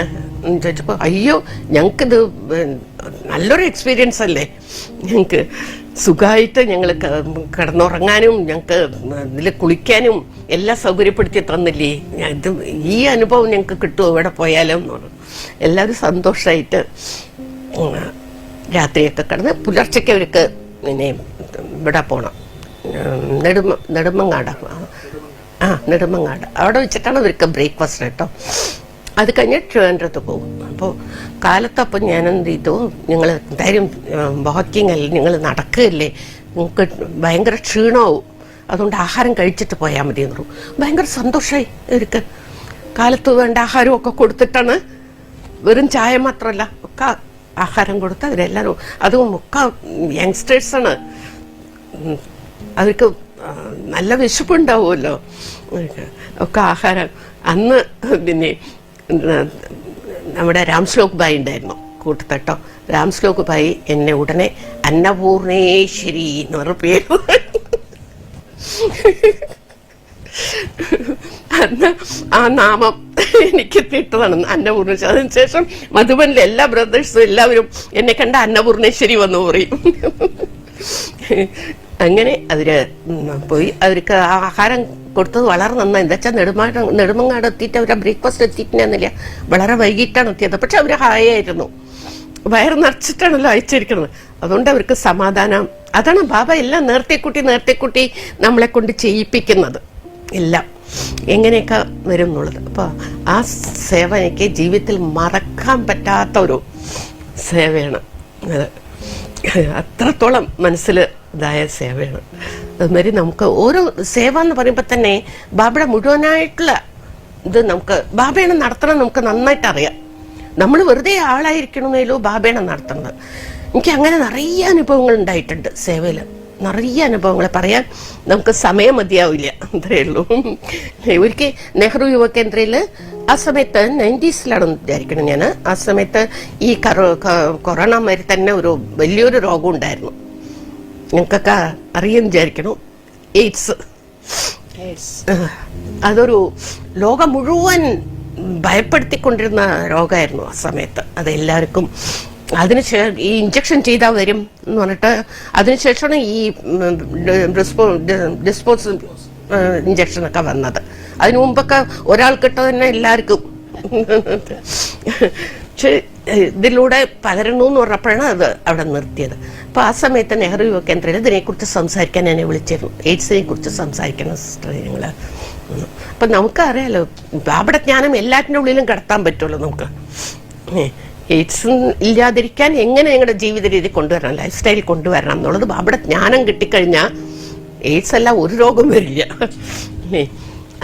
Speaker 2: ചോദിച്ചപ്പോൾ, അയ്യോ ഞങ്ങൾക്കിത് നല്ലൊരു എക്സ്പീരിയൻസ് അല്ലേ, ഞങ്ങൾക്ക് സുഖമായിട്ട് ഞങ്ങൾ കിടന്നുറങ്ങാനും ഞങ്ങൾക്ക് ഇതിൽ കുളിക്കാനും എല്ലാം സൗകര്യപ്പെടുത്തി തന്നില്ലേ, ഇത് ഈ അനുഭവം ഞങ്ങൾക്ക് കിട്ടുമോ ഇവിടെ പോയാലോ എന്ന് പറഞ്ഞു. എല്ലാവരും സന്തോഷമായിട്ട് രാത്രിയൊക്കെ കിടന്ന് പുലർച്ചയ്ക്ക് അവർക്ക് പിന്നെ ഇവിടെ പോകണം, നെടുമങ്ങാട് അവിടെ വെച്ചിട്ടാണ് അവർക്ക് ബ്രേക്ക്ഫാസ്റ്റ് കേട്ടോ. അത് കഴിഞ്ഞ് ട്രിവാൻഡ്രത്ത് പോകും. അപ്പോൾ കാലത്തപ്പം ഞാൻ എന്ത് ചെയ്തു, നിങ്ങൾ എന്തായാലും വാക്കിംഗ് അല്ലേ, നിങ്ങൾ നടക്കുകയല്ലേ, നിങ്ങൾക്ക് ഭയങ്കര ക്ഷീണമാവും, അതുകൊണ്ട് ആഹാരം കഴിച്ചിട്ട് പോയാൽ മതി എന്ന് പറഞ്ഞു. ഭയങ്കര സന്തോഷമായി അവർക്ക്. കാലത്ത് വേണ്ട ആഹാരമൊക്കെ കൊടുത്തിട്ടാണ്, വെറും ചായ മാത്രമല്ല ഒക്കെ ആഹാരം കൊടുത്ത് അവരെല്ലാവരും, അതും ഒക്കെ യങ്സ്റ്റേഴ്സാണ്, അവർക്ക് നല്ല വിശപ്പുണ്ടാവുമല്ലോ, ഒക്കെ ആഹാരം. അന്ന് പിന്നെ നമ്മുടെ രാംശ്ലോക് ഭായി ഉണ്ടായിരുന്നു കൂട്ടത്തട്ടോ. രാംശ്ലോക് ഭായി എന്നെ ഉടനെ അന്നപൂർണേശ്വരി എന്ന് പറഞ്ഞ പേര് അന്ന് ആ നാമം എനിക്ക് കിട്ടതാണ്, അന്നപൂർണേശ്വരി. അതിനുശേഷം മധുബനിലെ എല്ലാ ബ്രദേഴ്സും എല്ലാവരും എന്നെ കണ്ട അന്നപൂർണേശ്വരി വന്നു പറയും. അങ്ങനെ അവര് പോയി. അവർക്ക് ആഹാരം കൊടുത്തത് വളരെ നന്നായി. എന്താ വെച്ചാൽ നെടുമങ്ങാട് എത്തിയിട്ട് അവരുടെ ബ്രേക്ക്ഫാസ്റ്റ് എത്തിയിട്ടുണ്ടെന്നില്ല, വളരെ വൈകിട്ടാണ് എത്തിയത്. പക്ഷെ അവർ ഹായായിരുന്നു, വയറ് നിറച്ചിട്ടാണല്ലോ അയച്ചിരിക്കുന്നത്. അതുകൊണ്ട് അവർക്ക് സമാധാനം. അതാണ് ബാബ എല്ലാം നേരത്തെ കൂട്ടി നമ്മളെ കൊണ്ട് ചെയ്യിപ്പിക്കുന്നത്, എല്ലാം എങ്ങനെയൊക്കെ വരും എന്നുള്ളത്. അപ്പോൾ ആ സേവ എനിക്ക് ജീവിതത്തിൽ മറക്കാൻ പറ്റാത്ത ഒരു സേവയാണ് അത്. അത്രത്തോളം മനസ്സിൽ ഇതായ സേവയാണ്. അതുമാതിരി നമുക്ക് ഓരോ സേവ എന്ന് പറയുമ്പോൾ തന്നെ ബാബയുടെ മുഴുവനായിട്ടുള്ള ഇത് നമുക്ക് ബാബയാണ് നടത്തണം. നമുക്ക് നന്നായിട്ട് അറിയാം. നമ്മൾ വെറുതെ ആളായിരിക്കണമെന്നല്ലോ ബാബയാണ് നടത്തുന്നത്. എനിക്ക് അങ്ങനെ നിറയെ അനുഭവങ്ങൾ ഉണ്ടായിട്ടുണ്ട് സേവയിൽ, നിറയെ അനുഭവങ്ങൾ പറയാൻ നമുക്ക് സമയം മതിയാവില്ല, അത്രേ ഉള്ളൂ. ഒരിക്കൽ നെഹ്റു യുവകേന്ദ്രയിൽ ആ സമയത്ത് 90s വിചാരിക്കണം ഞാൻ. ആ സമയത്ത് ഈ കൊറോണ മാതിരി തന്നെ ഒരു വലിയൊരു രോഗം ഉണ്ടായിരുന്നു, ഞങ്ങൾക്കൊക്കെ അറിയാൻ വിചാരിക്കണം, എയ്ഡ്സ്. അതൊരു ലോകം മുഴുവൻ ഭയപ്പെടുത്തിക്കൊണ്ടിരുന്ന രോഗമായിരുന്നു ആ സമയത്ത്. അതെല്ലാവർക്കും അതിനുശേഷം ഈ ഇഞ്ചക്ഷൻ ചെയ്താൽ വരും എന്ന് പറഞ്ഞിട്ട് അതിനുശേഷമാണ് ഈ ഡിസ്പോസ് ഇഞ്ചക്ഷനൊക്കെ വന്നത്. അതിനു മുമ്പൊക്കെ ഒരാൾക്കിട്ട് തന്നെ എല്ലാവർക്കും. പക്ഷെ ഇതിലൂടെ പകരണമെന്ന് പറഞ്ഞപ്പോഴാണ് അത് അവിടെ നിർത്തിയത്. അപ്പൊ ആ സമയത്ത് നെഹ്റു യുവകേന്ദ്രയിൽ ഇതിനെക്കുറിച്ച് സംസാരിക്കാൻ എന്നെ വിളിച്ചിരുന്നു, എയ്ഡ്സിനെ കുറിച്ച് സംസാരിക്കണം സിസ്റ്റർ ഞങ്ങള്. അപ്പൊ നമുക്കറിയാലോ ബാബയുടെ ജ്ഞാനം എല്ലാറ്റിൻ്റെ ഉള്ളിലും കടത്താൻ പറ്റുള്ളൂ നമുക്ക്. എയ്ഡ്സ് ഇല്ലാതിരിക്കാൻ എങ്ങനെ ഞങ്ങളുടെ ജീവിത രീതി കൊണ്ടുവരണം, ലൈഫ് സ്റ്റൈൽ കൊണ്ടുവരണം എന്നുള്ളത് ബാബയുടെ ജ്ഞാനം കിട്ടിക്കഴിഞ്ഞാൽ എയ്ഡ്സ് എല്ലാം ഒരു രോഗം വരില്ല.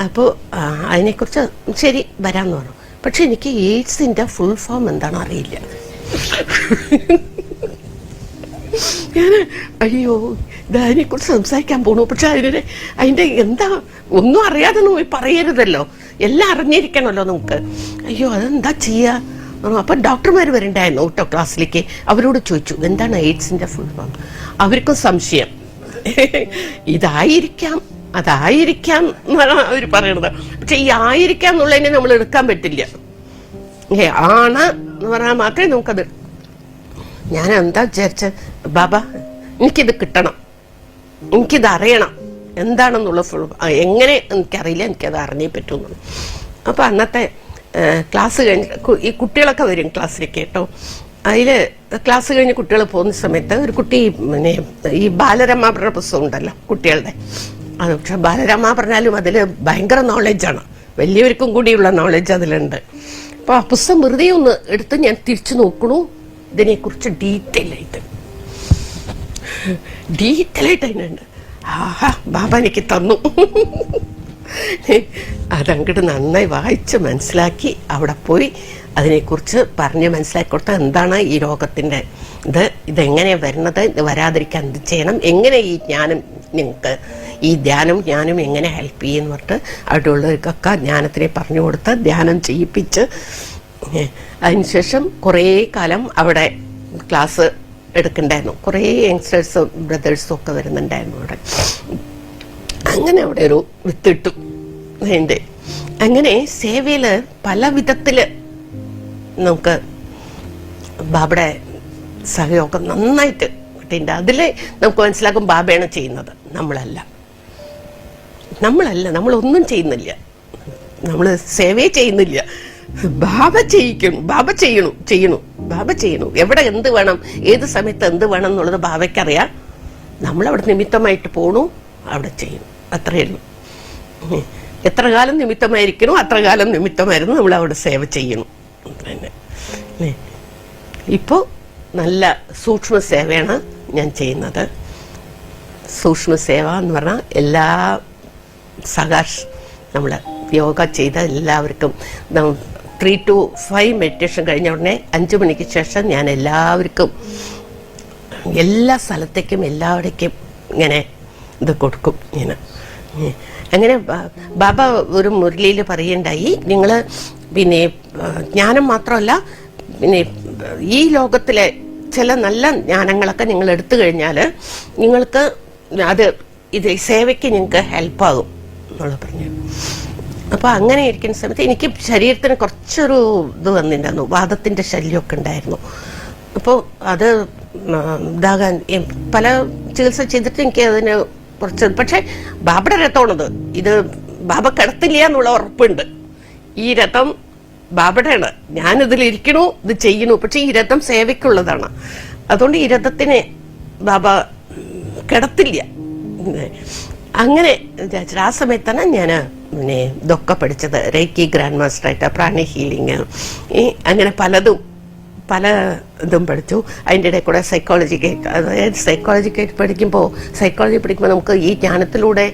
Speaker 2: അപ്പോൾ അതിനെക്കുറിച്ച് ശരി വരാമെന്ന് പറഞ്ഞു. പക്ഷെ എനിക്ക് എയ്ഡ്സിന്റെ ഫുൾ ഫോം എന്താണെന്ന് അറിയില്ല. ഞാൻ അയ്യോ ഇതിനെക്കുറിച്ച് സംസാരിക്കാൻ പോണു, പക്ഷെ അതിന്റെ എന്താ ഒന്നും അറിയാതെ പോയി പറയരുതല്ലോ, എല്ലാം അറിഞ്ഞിരിക്കണമല്ലോ നമുക്ക്. അയ്യോ അതെന്താ ചെയ്യാ. അപ്പൊ ഡോക്ടർമാർ വരണ്ടായിരുന്നു കേട്ടോ ക്ലാസ്സിലേക്ക്. അവരോട് ചോദിച്ചു എന്താണ് എയ്ഡ്സിന്റെ ഫുൾ ഫോം. അവർക്കും സംശയം, ഇതായിരിക്കാം അതായിരിക്കാം എന്നാണ് അവർ പറയണത്. പക്ഷെ ഈ ആയിരിക്കാം എന്നുള്ളതിനെ നമ്മൾ എടുക്കാൻ പറ്റില്ല. ആണ് എന്ന് പറഞ്ഞാൽ മാത്രമേ നമുക്കത്. ഞാൻ എന്താ വിചാരിച്ച, ബാബ എനിക്കിത് കിട്ടണം, എനിക്കിത് അറിയണം എന്താണെന്നുള്ള ഫുൾ എങ്ങനെ എനിക്കറിയില്ല, എനിക്കത് അറിഞ്ഞേ പറ്റുമെന്നുള്ളു. അപ്പൊ അന്നത്തെ ക്ലാസ് കഴിഞ്ഞ് ഈ കുട്ടികളൊക്കെ വരും ക്ലാസ്സിലേക്ക് കേട്ടോ. അതിൽ ക്ലാസ് കഴിഞ്ഞ് കുട്ടികൾ പോകുന്ന സമയത്ത് ഒരു കുട്ടി പിന്നെ ഈ ബാലരമ പുസ്തകം ഉണ്ടല്ലോ കുട്ടികളുടെ, അത് പക്ഷെ ബാലരമ പറഞ്ഞാലും അതിൽ ഭയങ്കര നോളജാണ്, വലിയവർക്കും കൂടിയുള്ള നോളജ് അതിലുണ്ട്. അപ്പോൾ ആ പുസ്തകം വെറുതെ ഒന്ന് എടുത്ത് ഞാൻ തിരിച്ചു നോക്കണു, ഇതിനെക്കുറിച്ച് ഡീറ്റെയിൽ ആയിട്ട് അതിനുണ്ട്. ആഹാ ബാബ എനിക്ക് തന്നു. അതങ്ങോട്ട് നന്നായി വായിച്ച് മനസ്സിലാക്കി അവിടെ പോയി അതിനെക്കുറിച്ച് പറഞ്ഞ് മനസ്സിലാക്കി കൊടുത്താൽ എന്താണ് ഈ രോഗത്തിൻ്റെ ഇതെങ്ങനെ വരുന്നത്, ഇത് വരാതിരിക്കാൻ എന്ത് ചെയ്യണം, എങ്ങനെ ഈ ജ്ഞാനം നിങ്ങൾക്ക് ഈ ധ്യാനം ജ്ഞാനം എങ്ങനെ ഹെൽപ്പ് ചെയ്യുമെന്ന് പറഞ്ഞിട്ട് അവിടെ ഉള്ളവർക്കൊക്കെ ജ്ഞാനത്തിനെ പറഞ്ഞു കൊടുത്ത് ധ്യാനം ചെയ്യിപ്പിച്ച് അതിനുശേഷം കുറേ കാലം അവിടെ ക്ലാസ് എടുക്കണ്ടായിരുന്നു. കുറേ യങ്സ്റ്റേഴ്സും ബ്രദേഴ്സും ഒക്കെ വരുന്നുണ്ടായിരുന്നു അവിടെ. അങ്ങനെ അവിടെ ഒരു വിത്തിട്ടു വേണ്ടേ. അങ്ങനെ സേവയില് പല വിധത്തില് നമുക്ക് ബാബയുടെ സഹയോഗം നന്നായിട്ട് കിട്ടിയിട്ടുണ്ട്. അതില് നമുക്ക് മനസ്സിലാക്കും ബാബയാണ് ചെയ്യുന്നത്, നമ്മളൊന്നും ചെയ്യുന്നില്ല, നമ്മൾ സേവയെ ചെയ്യുന്നില്ല. ബാബ ചെയ്യണു. എവിടെ എന്ത് വേണം, ഏത് സമയത്ത് എന്ത് വേണം എന്നുള്ളത് ബാബയ്ക്കറിയാം. നമ്മളവിടെ നിമിത്തമായിട്ട് പോണു, അവിടെ ചെയ്യണം, അത്രയേ ഉള്ളൂ. എത്ര കാലം നിമിത്തമായിരിക്കണോ അത്ര കാലം നിമിത്തമായിരുന്നു നമ്മൾ അവിടെ സേവ ചെയ്യണം. പിന്നെ ഇപ്പോൾ നല്ല സൂക്ഷ്മ സേവയാണ് ഞാൻ ചെയ്യുന്നത്. സൂക്ഷ്മ സേവ എന്ന് പറഞ്ഞാൽ എല്ലാ സകാഷ് നമ്മൾ യോഗ ചെയ്ത എല്ലാവർക്കും 3 to 5 മെഡിറ്റേഷൻ കഴിഞ്ഞ ഉടനെ 5 മണിക്ക് ശേഷം ഞാൻ എല്ലാവർക്കും എല്ലാ സ്ഥലത്തേക്കും എല്ലാവിടേക്കും ഇങ്ങനെ ഇത് കൊടുക്കും. അങ്ങനെ ബാബ ഒരു മുരളിയിൽ പറയുണ്ടായി, നിങ്ങൾ പിന്നെ ജ്ഞാനം മാത്രമല്ല പിന്നെ ഈ ലോകത്തിലെ ചില നല്ല ജ്ഞാനങ്ങളൊക്കെ നിങ്ങൾ എടുത്തു കഴിഞ്ഞാൽ നിങ്ങൾക്ക് അത് ഇത് സേവയ്ക്ക് നിങ്ങൾക്ക് ഹെൽപ്പാകും എന്നുള്ളത് പറഞ്ഞു. അപ്പോൾ അങ്ങനെ ഇരിക്കുന്ന സമയത്ത് എനിക്ക് ശരീരത്തിന് കുറച്ചൊരു ഇത് വന്നിട്ടുണ്ടായിരുന്നു, വാദത്തിൻ്റെ ശല്യമൊക്കെ ഉണ്ടായിരുന്നു. അപ്പോൾ അത് ഇതാകാൻ പല ചികിത്സ ചെയ്തിട്ട് എനിക്ക് അതിന് കുറച്ച്, പക്ഷെ ബാബയുടെ രഥമാണത്. ഇത് ബാബ കിടത്തില്ല എന്നുള്ള ഉറപ്പുണ്ട്. ഈ രഥം ബാബയുടെയാണ്. ഞാനിതിൽ ഇരിക്കണു, ഇത് ചെയ്യണു. പക്ഷെ ഈ രഥം സേവയ്ക്കുള്ളതാണ്. അതുകൊണ്ട് ഈ രഥത്തിനെ ബാബ കിടത്തില്ല. അങ്ങനെ ആ സമയത്താണ് ഞാൻ പിന്നെ ഇതൊക്കെ പഠിച്ചത്. റേക്കി ഗ്രാൻഡ് മാസ്റ്ററായിട്ട്, പ്രാണി ഹീലിങ്, അങ്ങനെ പല ഇതും പഠിച്ചു. അതിൻ്റെ ഇടയിൽ കൂടെ സൈക്കോളജിക്കായിട്ട് പഠിക്കുമ്പോൾ നമുക്ക് ഈ ജ്ഞാനത്തിലൂടെ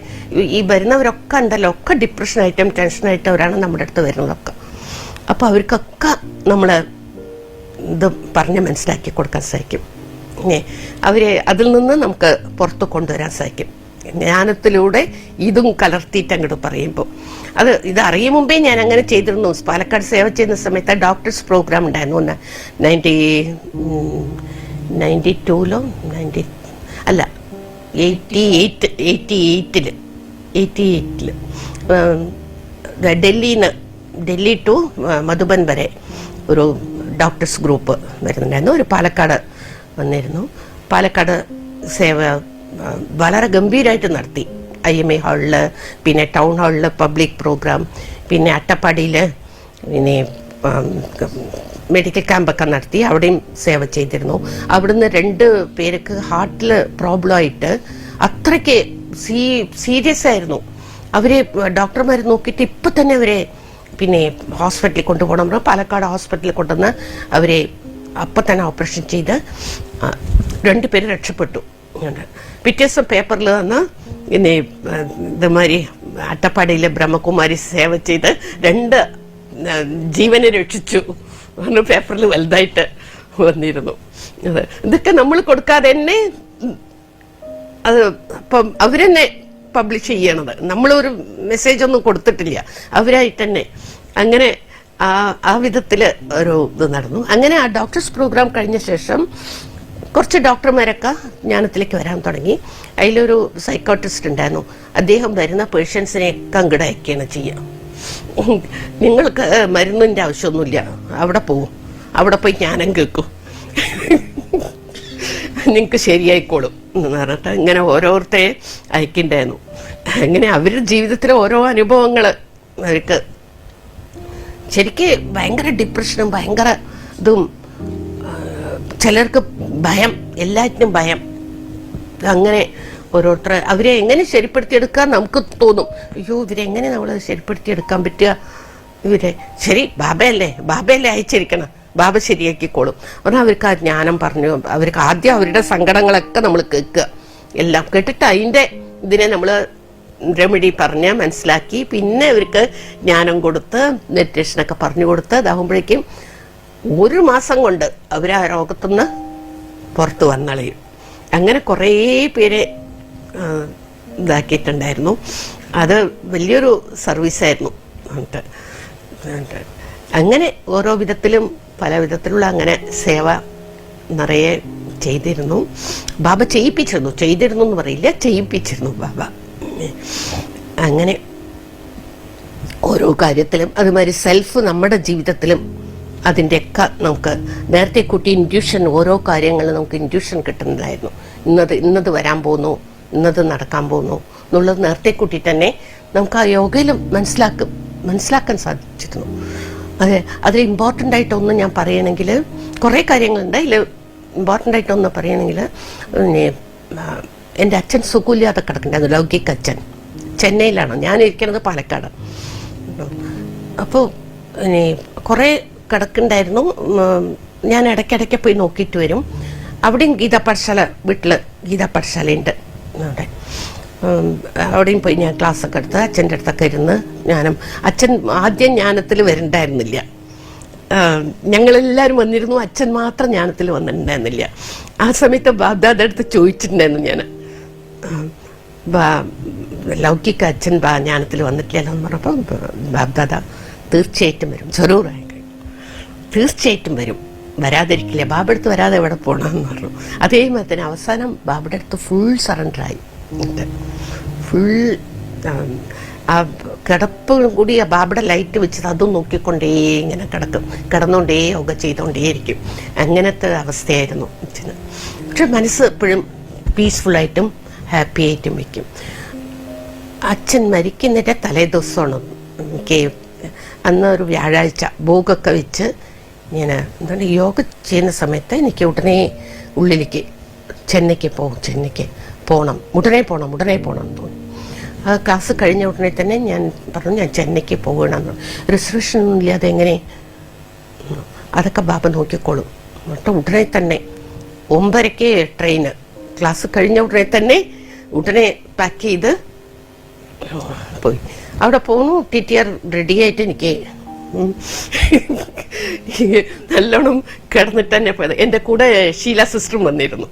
Speaker 2: ഈ വരുന്നവരൊക്കെ ഉണ്ടല്ലോ, ഒക്കെ ഡിപ്രഷനായിട്ടും ടെൻഷനായിട്ടവരാണ് നമ്മുടെ അടുത്ത് വരുന്നതൊക്കെ. അപ്പോൾ അവർക്കൊക്കെ നമ്മൾ ഇത് പറഞ്ഞ് മനസ്സിലാക്കി കൊടുക്കാൻ സാധിക്കും. അവരെ അതിൽ നിന്ന് നമുക്ക് പുറത്ത് കൊണ്ടുവരാൻ സാധിക്കും. ജ്ഞാനത്തിലൂടെ ഇതും കലർത്തിയിട്ട് അങ്ങോട്ട് പറയുമ്പോൾ ഇത് അറിയും മുമ്പേ ഞാൻ അങ്ങനെ ചെയ്തിരുന്നു. പാലക്കാട് സേവ ചെയ്യുന്ന സമയത്ത് ഡോക്ടേഴ്സ് പ്രോഗ്രാം ഉണ്ടായിരുന്നു. 92 അല്ല 88 ഡൽഹി ടു മധുബൻ വരെ ഒരു ഡോക്ടേഴ്സ് ഗ്രൂപ്പ് വരുന്നുണ്ടായിരുന്നു. ഒരു പാലക്കാട് വന്നിരുന്നു. പാലക്കാട് സേവ വളരെ ഗംഭീരമായിട്ട് നടത്തി. IMA ഹാളിൽ, പിന്നെ ടൗൺ ഹാളിൽ പബ്ലിക് പ്രോഗ്രാം, പിന്നെ അട്ടപ്പാടിയിൽ പിന്നെ മെഡിക്കൽ ക്യാമ്പൊക്കെ നടത്തി. അവിടെയും സേവ ചെയ്തിരുന്നു. അവിടുന്ന് 2 പേർക്ക് ഹാർട്ടിൽ പ്രോബ്ലം ആയിട്ട് അത്രയ്ക്ക് സീരിയസ് ആയിരുന്നു. അവരെ ഡോക്ടർമാർ നോക്കിയിട്ട് ഇപ്പം തന്നെ അവരെ പിന്നെ ഹോസ്പിറ്റലിൽ കൊണ്ടുപോകണം. പാലക്കാട് ഹോസ്പിറ്റലിൽ കൊണ്ടുവന്ന് അവരെ അപ്പം തന്നെ ഓപ്പറേഷൻ ചെയ്ത് 2 പേര് രക്ഷപ്പെട്ടു. പിറ്റേ ദിവസം പേപ്പറിൽ വന്ന് പിന്നെ ഇതുമാതിരി അട്ടപ്പാടിയിലെ ബ്രഹ്മകുമാരി സേവ ചെയ്ത് 2 ജീവനെ രക്ഷിച്ചു എന്ന് പേപ്പറിൽ വലുതായിട്ട് വന്നിരുന്നു. ഇതൊക്കെ നമ്മൾ കൊടുക്കാതെ തന്നെ അത് അപ്പം അവരെന്നെ പബ്ലിഷ് ചെയ്യണത്. നമ്മളൊരു മെസ്സേജ് ഒന്നും കൊടുത്തിട്ടില്ല, അവരായിട്ട് തന്നെ. അങ്ങനെ ആ വിധത്തിൽ ഒരു ഇത് നടന്നു. അങ്ങനെ ആ ഡോക്ടേഴ്സ് പ്രോഗ്രാം കഴിഞ്ഞ ശേഷം കുറച്ച് ഡോക്ടർമാരൊക്കെ ജ്ഞാനത്തിലേക്ക് വരാൻ തുടങ്ങി. അതിലൊരു സൈക്കോട്രിസ്റ്റ് ഉണ്ടായിരുന്നു. അദ്ദേഹം വരുന്ന പേഷ്യൻസിനെയൊക്കെ അങ്ങോട്ട് അയക്കുകയാണ് ചെയ്യുക. നിങ്ങൾക്ക് മരുന്നിൻ്റെ ആവശ്യമൊന്നുമില്ല, അവിടെ പോവും, അവിടെ പോയി ജ്ഞാനം കേൾക്കും, നിങ്ങൾക്ക് ശരിയായിക്കോളും എന്ന് പറഞ്ഞിട്ട് ഇങ്ങനെ ഓരോരുത്തരെ അയക്കുന്നുണ്ടായിരുന്നു. അങ്ങനെ അവരുടെ ജീവിതത്തിലെ ഓരോ അനുഭവങ്ങൾ അവർക്ക് ശരിക്ക് ഭയങ്കര ഡിപ്രഷനും ഭയങ്കര ഇതും, ചിലർക്ക് ഭയം, എല്ലാറ്റിനും ഭയം. അങ്ങനെ ഓരോരുത്തർ അവരെ എങ്ങനെ ശരിപ്പെടുത്തിയെടുക്കാൻ നമുക്ക് തോന്നും. അയ്യോ, ഇവരെങ്ങനെ നമ്മൾ ശരിപ്പെടുത്തിയെടുക്കാൻ പറ്റുക? ഇവരെ ശരി ബാബയല്ലേ അയച്ചിരിക്കണം, ബാബ ശരിയാക്കിക്കോളും. പറഞ്ഞാൽ അവർക്ക് ആ ജ്ഞാനം പറഞ്ഞു. അവർക്ക് ആദ്യം അവരുടെ സങ്കടങ്ങളൊക്കെ നമ്മൾ കേൾക്കുക, എല്ലാം കേട്ടിട്ട് അതിൻ്റെ ഇതിനെ നമ്മൾ റെമഡി പറഞ്ഞ് മനസ്സിലാക്കി, പിന്നെ അവർക്ക് ജ്ഞാനം കൊടുത്ത് മെഡിറ്റേഷനൊക്കെ പറഞ്ഞു കൊടുത്ത് ഇതാകുമ്പോഴേക്കും 1 മാസം കൊണ്ട് അവർ ആ രോഗത്തുനിന്ന് പുറത്ത് വന്നളയും. അങ്ങനെ കുറേ പേരെ ഇതാക്കിയിട്ടുണ്ടായിരുന്നു. അത് വലിയൊരു സർവീസായിരുന്നു. അങ്ങനെ ഓരോ വിധത്തിലും പല വിധത്തിലുള്ള അങ്ങനെ സേവ നിറയെ ചെയ്തിരുന്നു. ബാബ ചെയ്തിരുന്നു എന്ന് പറയില്ല, ചെയ്യിപ്പിച്ചിരുന്നു ബാബ. അങ്ങനെ ഓരോ കാര്യത്തിലും അതുമാതിരി സെൽഫ് നമ്മുടെ ജീവിതത്തിലും അതിൻ്റെയൊക്കെ നമുക്ക് നേരത്തെ കൂട്ടി ഇൻഡ്യൂഷൻ, ഓരോ കാര്യങ്ങളും നമുക്ക് ഇൻഡ്യൂഷൻ കിട്ടുന്നതായിരുന്നു. ഇന്നത് വരാൻ പോകുന്നു, ഇന്നത് നടക്കാൻ പോകുന്നു എന്നുള്ളത് നേരത്തെ കൂട്ടി തന്നെ നമുക്ക് ആ യോഗയിലും മനസ്സിലാക്കാൻ സാധിച്ചിരുന്നു. അതിൽ ഇമ്പോർട്ടൻ്റ് ആയിട്ടൊന്ന് ഞാൻ പറയണമെങ്കിൽ, കുറേ കാര്യങ്ങളുണ്ട്. അതിൽ ഇമ്പോർട്ടൻ്റ് ആയിട്ടൊന്ന് പറയണമെങ്കിൽ, എൻ്റെ അച്ഛൻ സുഖമില്ലാതെ കിടക്കണ്ടായിരുന്നു, ലൗകിക് അച്ഛൻ. ചെന്നൈയിലാണ്, ഞാൻ ഇരിക്കുന്നത് പാലക്കാട്. അപ്പോൾ കുറേ കിടക്കുന്നുണ്ടായിരുന്നു. ഞാൻ ഇടയ്ക്കിടയ്ക്ക് പോയി നോക്കിയിട്ട് വരും. അവിടെയും വീട്ടിൽ ഗീതാ പാഠശാലയുണ്ട്. അവിടെയും പോയി ഞാൻ ക്ലാസ്സൊക്കെ എടുത്ത് അച്ഛൻ്റെ അടുത്തൊക്കെ ഇരുന്ന് അച്ഛൻ ആദ്യം ജ്ഞാനത്തിൽ വരണ്ടായിരുന്നില്ല. ഞങ്ങളെല്ലാവരും വന്നിരുന്നു, അച്ഛൻ മാത്രം ജ്ഞാനത്തിൽ വന്നിട്ടുണ്ടായിരുന്നില്ല. ആ സമയത്ത് ബാബ്ദാദ അടുത്ത് ചോദിച്ചിട്ടുണ്ടായിരുന്നു ഞാൻ, ലൗകിക അച്ഛൻ ജ്ഞാനത്തിൽ വന്നിട്ടില്ലല്ലോ എന്ന് പറഞ്ഞപ്പോൾ ബാബ്ദാദ തീർച്ചയായിട്ടും വരും, തീർച്ചയായിട്ടും വരും, വരാതിരിക്കില്ല, ബാബയുടെ അടുത്ത് വരാതെ എവിടെ പോകണമെന്ന് പറഞ്ഞു. അതേമാതിരി തന്നെ അവസാനം ബാബയുടെ അടുത്ത് ഫുൾ സറണ്ടറായി. ഫുൾ ആ കിടപ്പും കൂടി ആ ബാബയുടെ ലൈറ്റ് വെച്ചിട്ട് അതും നോക്കിക്കൊണ്ടേ ഇങ്ങനെ കിടന്നുകൊണ്ടേ യോഗ ചെയ്തുകൊണ്ടേയിരിക്കും. അങ്ങനത്തെ അവസ്ഥയായിരുന്നു അച്ഛന്. പക്ഷെ മനസ്സ് എപ്പോഴും പീസ്ഫുള്ളായിട്ടും ഹാപ്പി ആയിട്ടും വയ്ക്കും. അച്ഛൻ മരിക്കുന്നതിൻ്റെ തലേദിവസമാണ് എനിക്ക് അന്ന് ഒരു വ്യാഴാഴ്ച ഭോഗമൊക്കെ വെച്ച് ഇങ്ങനെ എന്താണ് യോഗ ചെയ്യുന്ന സമയത്ത് എനിക്ക് ഉടനെ ഉള്ളിലേക്ക് ചെന്നൈക്ക് പോകണം ഉടനെ പോകണം എന്ന് തോന്നി. ആ ക്ലാസ് കഴിഞ്ഞ ഉടനെ തന്നെ ഞാൻ പറഞ്ഞു ഞാൻ ചെന്നൈക്ക് പോകണമെന്ന്. റിസർവേഷൻ ഒന്നും ഇല്ലാതെ എങ്ങനെ, അതൊക്കെ ബാബ നോക്കിക്കോളും. എന്നിട്ട് ഉടനെ തന്നെ 9:30 ട്രെയിന്, ക്ലാസ് കഴിഞ്ഞ ഉടനെ തന്നെ ഉടനെ പാക്ക് ചെയ്ത് പോയി. അവിടെ പോന്നു. TTR റെഡിയായിട്ട് എനിക്ക് നല്ലോണം കിടന്നിട്ട് തന്നെ പോയത്. എൻ്റെ കൂടെ ഷീല സിസ്റ്ററും വന്നിരുന്നു.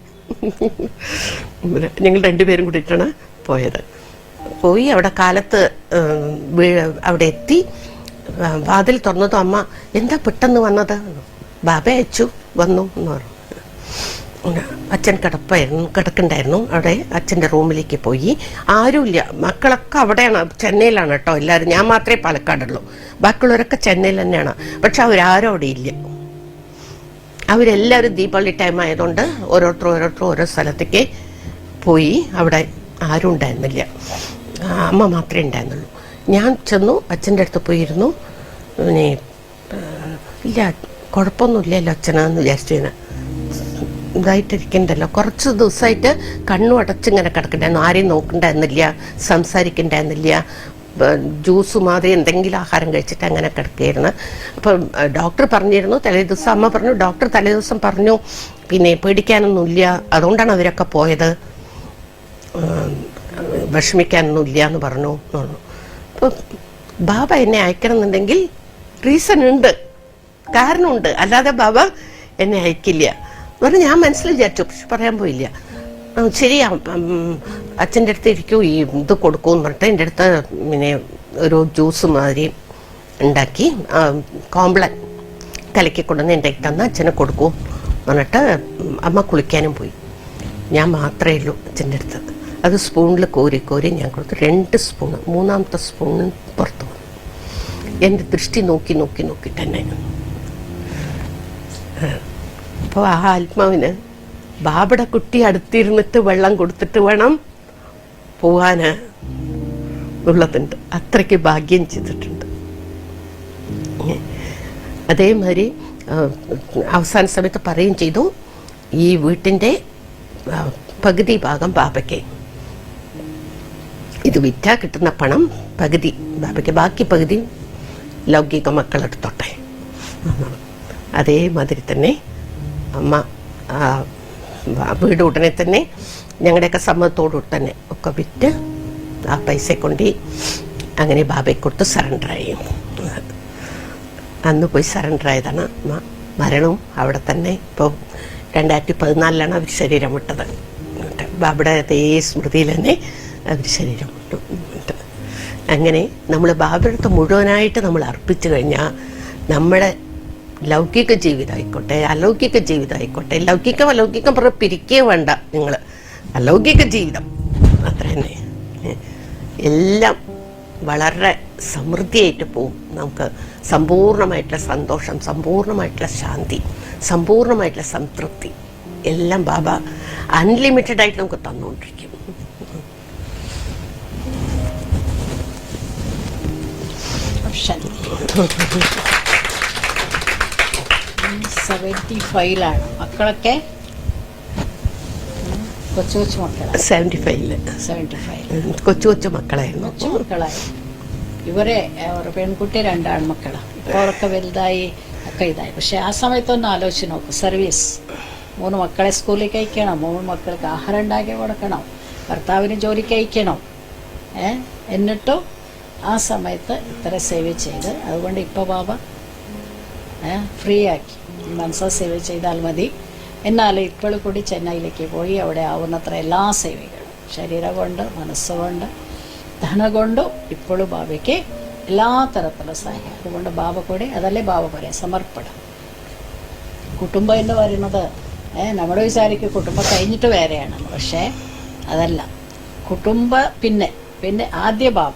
Speaker 2: ഞങ്ങൾ രണ്ടുപേരും കൂടിയിട്ടാണ് പോയത്. പോയി അവിടെ കാലത്ത് അവിടെ എത്തി. വാതിൽ തുറന്നതും അമ്മ എന്താ പെട്ടെന്ന് വന്നത്, ബാബ അയച്ചു വന്നു എന്ന് പറഞ്ഞു. അച്ഛൻ കിടക്കുന്നുണ്ടായിരുന്നു. അവിടെ അച്ഛൻ്റെ റൂമിലേക്ക് പോയി. ആരുമില്ല, മക്കളൊക്കെ അവിടെയാണ്, ചെന്നൈയിലാണ് കേട്ടോ എല്ലാവരും. ഞാൻ മാത്രമേ പാലക്കാടുള്ളൂ, ബാക്കിയുള്ളവരൊക്കെ ചെന്നൈയിൽ തന്നെയാണ്. പക്ഷെ അവരാരും അവിടെ ഇല്ല. അവരെല്ലാവരും ദീപാവലി ടൈം ആയതുകൊണ്ട് ഓരോരുത്തർ ഓരോ സ്ഥലത്തേക്ക് പോയി. അവിടെ ആരും ഉണ്ടായിരുന്നില്ല, അമ്മ മാത്രമേ ഉണ്ടായിരുന്നുള്ളൂ. ഞാൻ ചെന്നു, അച്ഛൻ്റെ അടുത്ത് പോയിരുന്നു. പിന്നെ ഇല്ല കുഴപ്പമൊന്നുമില്ലല്ലോ അച്ഛനാന്ന് വിചാരിച്ചു. ഞാൻ ഇതായിട്ടിരിക്കണ്ടല്ലോ, കുറച്ച് ദിവസമായിട്ട് കണ്ണും അടച്ചിങ്ങനെ കിടക്കണ്ടായിരുന്നു. ആരെയും നോക്കണ്ടായിരുന്നില്ല, സംസാരിക്കണ്ടായിരുന്നില്ല. ജ്യൂസ് മാതിരി എന്തെങ്കിലും ആഹാരം കഴിച്ചിട്ട് അങ്ങനെ കിടക്കുകയായിരുന്നു. അപ്പം ഡോക്ടർ പറഞ്ഞിരുന്നു തലേദിവസം, അമ്മ പറഞ്ഞു ഡോക്ടർ തലേദിവസം പറഞ്ഞു പിന്നെ പേടിക്കാനൊന്നുമില്ല, അതുകൊണ്ടാണ് അവരൊക്കെ പോയത്, വിഷമിക്കാനൊന്നുമില്ല എന്ന് പറഞ്ഞു. അപ്പോൾ ബാബ എന്നെ അയക്കണമെന്നുണ്ടെങ്കിൽ റീസൺ ഉണ്ട്, കാരണമുണ്ട്, അല്ലാതെ ബാബ എന്നെ അയക്കില്ല പറഞ്ഞു. ഞാൻ മനസ്സിൽ വിചാരിച്ചു, പക്ഷെ പറയാൻ പോയില്ല. ശരി അച്ഛൻ്റെ അടുത്ത് ഇരിക്കൂ, ഈ ഇത് കൊടുക്കുമെന്ന് പറഞ്ഞിട്ട് എൻ്റെ അടുത്ത് പിന്നെ ഒരു ജ്യൂസ് മാതിരി ഉണ്ടാക്കി കോംപ്ലൻ കലക്കി കൊണ്ടുവന്ന് എൻ്റെ തന്ന് അച്ഛനെ കൊടുക്കൂ എന്നിട്ട് അമ്മ കുളിക്കാനും പോയി. ഞാൻ മാത്രമേ ഉള്ളൂ അച്ഛൻ്റെ അടുത്ത്. അത് സ്പൂണിൽ കോരി ഞാൻ കൊടുത്തു. 2 സ്പൂണ്, 3ാമത്തെ സ്പൂണിന് പുറത്തു വന്നു. എൻ്റെ ദൃഷ്ടി നോക്കി തന്നെ. അപ്പോൾ ആ ആത്മാവിന് ബാബയുടെ കുട്ടി അടുത്തിരുന്നിട്ട് വെള്ളം കൊടുത്തിട്ട് വേണം പോവാന് ഉള്ളതുണ്ട്. അത്രയ്ക്ക് ഭാഗ്യം ചെയ്തിട്ടുണ്ട്. അതേമാതിരി അവസാന സമയത്ത് പറയുകയും ചെയ്തു, ഈ വീട്ടിൻ്റെ പകുതി ഭാഗം ബാബയ്ക്ക്, ഇത് വിറ്റാ കിട്ടുന്ന പണം പകുതി ബാബയ്ക്ക്, ബാക്കി പകുതി ലൗകിക മക്കളെടുത്തോട്ടെ. അതേമാതിരി തന്നെ അമ്മ വീട് ഉടനെ തന്നെ ഞങ്ങളുടെയൊക്കെ സമ്മതത്തോടുകൂടി തന്നെ ഒക്കെ വിറ്റ് ആ പൈസ കൊണ്ട് അങ്ങനെ ബാബയെ കൊടുത്ത് സറണ്ടറായി. അന്ന് പോയി സറണ്ടറായതാണ് അമ്മ. മരണവും അവിടെ തന്നെ. ഇപ്പോൾ 2014 അവർ ശരീരം വിട്ടത്. ബാബയുടെ അതേ സ്മൃതിയിൽ തന്നെ അവർ ശരീരം വിട്ടു. അങ്ങനെ നമ്മൾ ബാബയുടെ മുഴുവനായിട്ട് നമ്മൾ അർപ്പിച്ചു കഴിഞ്ഞാൽ നമ്മുടെ ലൗകിക ജീവിതമായിക്കോട്ടെ അലൗകിക ജീവിതമായിക്കോട്ടെ, ലൗകികം അലൗകികം പറഞ്ഞ് പിരിക്കേ വേണ്ട, നിങ്ങൾ അലൗകിക ജീവിതം അത്ര തന്നെ എല്ലാം വളരെ സമൃദ്ധിയായിട്ട് പോവും. നമുക്ക് സമ്പൂർണ്ണമായിട്ടുള്ള സന്തോഷം, സമ്പൂർണ്ണമായിട്ടുള്ള ശാന്തി, സമ്പൂർണ്ണമായിട്ടുള്ള സംതൃപ്തി എല്ലാം ബാബ അൺലിമിറ്റഡ് ആയിട്ട് നമുക്ക് തന്നുകൊണ്ടിരിക്കും.
Speaker 1: 75 മക്കളൊക്കെ കൊച്ചു മക്കളാണ്.
Speaker 2: 75 കൊച്ചു മക്കളായിരുന്നു.
Speaker 1: ഇവരെ ഒരു പെൺകുട്ടി 2 ആൺമക്കളാണ്. ഇപ്പോൾ അവരൊക്കെ വലുതായി ഒക്കെ ഇതായി. പക്ഷെ ആ സമയത്തൊന്ന് ആലോചിച്ച് നോക്കും. സർവീസ്, 3 മക്കളെ സ്കൂളിലേക്ക് അയക്കണം, 3 മക്കൾക്ക് ആഹാരം ഉണ്ടാക്കി കൊടുക്കണം, ഭർത്താവിന് ജോലിക്ക് അയക്കണം. എന്നിട്ടും ആ സമയത്ത് ഇത്ര സേവ് ചെയ്ത്, അതുകൊണ്ട് ഇപ്പോൾ ബാബ ഫ്രീ ആക്കി. മനസ്സ സേവ ചെയ്താൽ മതി. എന്നാലും ഇപ്പോൾ കൂടി ചെന്നൈയിലേക്ക് പോയി അവിടെ ആവുന്നത്ര എല്ലാ സേവകളും ശരീരം കൊണ്ട്, മനസ്സുകൊണ്ട്, ധന കൊണ്ടും ഇപ്പോഴും ബാബയ്ക്ക് എല്ലാ തരത്തിലുള്ള സഹായം. അതുകൊണ്ട് ബാബ കൂടി, അതല്ലേ ബാബ പറയാം, സമർപ്പണം. കുടുംബം എന്ന് പറയുന്നത് നമ്മൾ വിചാരിക്കും കുടുംബം കഴിഞ്ഞിട്ട് വേറെയാണ്. പക്ഷേ അതല്ല. കുടുംബ പിന്നെ ആദ്യ ബാബ,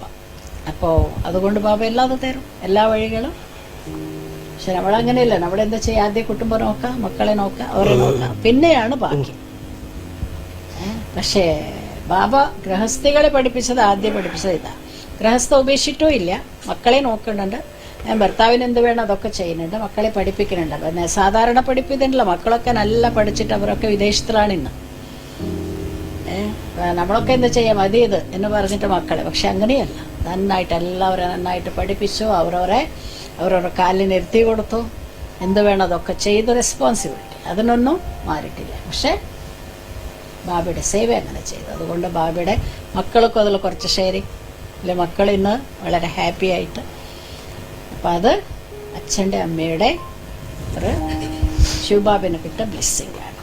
Speaker 1: അപ്പോൾ അതുകൊണ്ട് ബാബ എല്ലാതും തരും, എല്ലാ വഴികളും. പക്ഷെ നമ്മളങ്ങനെയല്ല. നമ്മളെന്താ ചെയ്യുക? ആദ്യം കുടുംബം നോക്കാം, മക്കളെ നോക്കാം, അവരെ നോക്കാം, പിന്നെയാണ് ബാക്കി. പക്ഷേ ബാബ ഗൃഹസ്ഥികളെ പഠിപ്പിച്ചത്, ആദ്യം പഠിപ്പിച്ചത് ഇതാ. ഗൃഹസ്ഥ ഉപേക്ഷിച്ചിട്ടും ഇല്ല, മക്കളെ നോക്കുന്നുണ്ട്, ഭർത്താവിന് എന്ത് വേണം അതൊക്കെ ചെയ്യുന്നുണ്ട്, മക്കളെ പഠിപ്പിക്കുന്നുണ്ട്. പിന്നെ സാധാരണ പഠിപ്പിക്കുന്നില്ല, മക്കളൊക്കെ നല്ല പഠിച്ചിട്ട് അവരൊക്കെ വിദേശത്തിലാണ് ഇന്ന്. നമ്മളൊക്കെ എന്താ ചെയ്യാം, മതി ഇത് എന്ന് പറഞ്ഞിട്ട് മക്കളെ. പക്ഷെ അങ്ങനെയല്ല, നന്നായിട്ട് എല്ലാവരും നന്നായിട്ട് പഠിപ്പിച്ചു, അവരവരുടെ കാലിൽ നിർത്തി കൊടുത്തു, എന്ത് വേണം അതൊക്കെ ചെയ്ത് റെസ്പോൺസിബിലിറ്റി അതിനൊന്നും മാറിയിട്ടില്ല. പക്ഷെ ബാബയുടെ സേവ അങ്ങനെ ചെയ്തു. അതുകൊണ്ട് ബാബയുടെ മക്കൾക്കും അതിൽ കുറച്ച് ഷെയറിങ് അല്ലെ, മക്കൾ ഇന്ന് വളരെ ഹാപ്പി ആയിട്ട്. അപ്പം അത് അച്ഛൻ്റെ അമ്മയുടെ ഒരു ശിവബാബിനെ കിട്ട ബ്ലെസ്സിങ് ആണ്.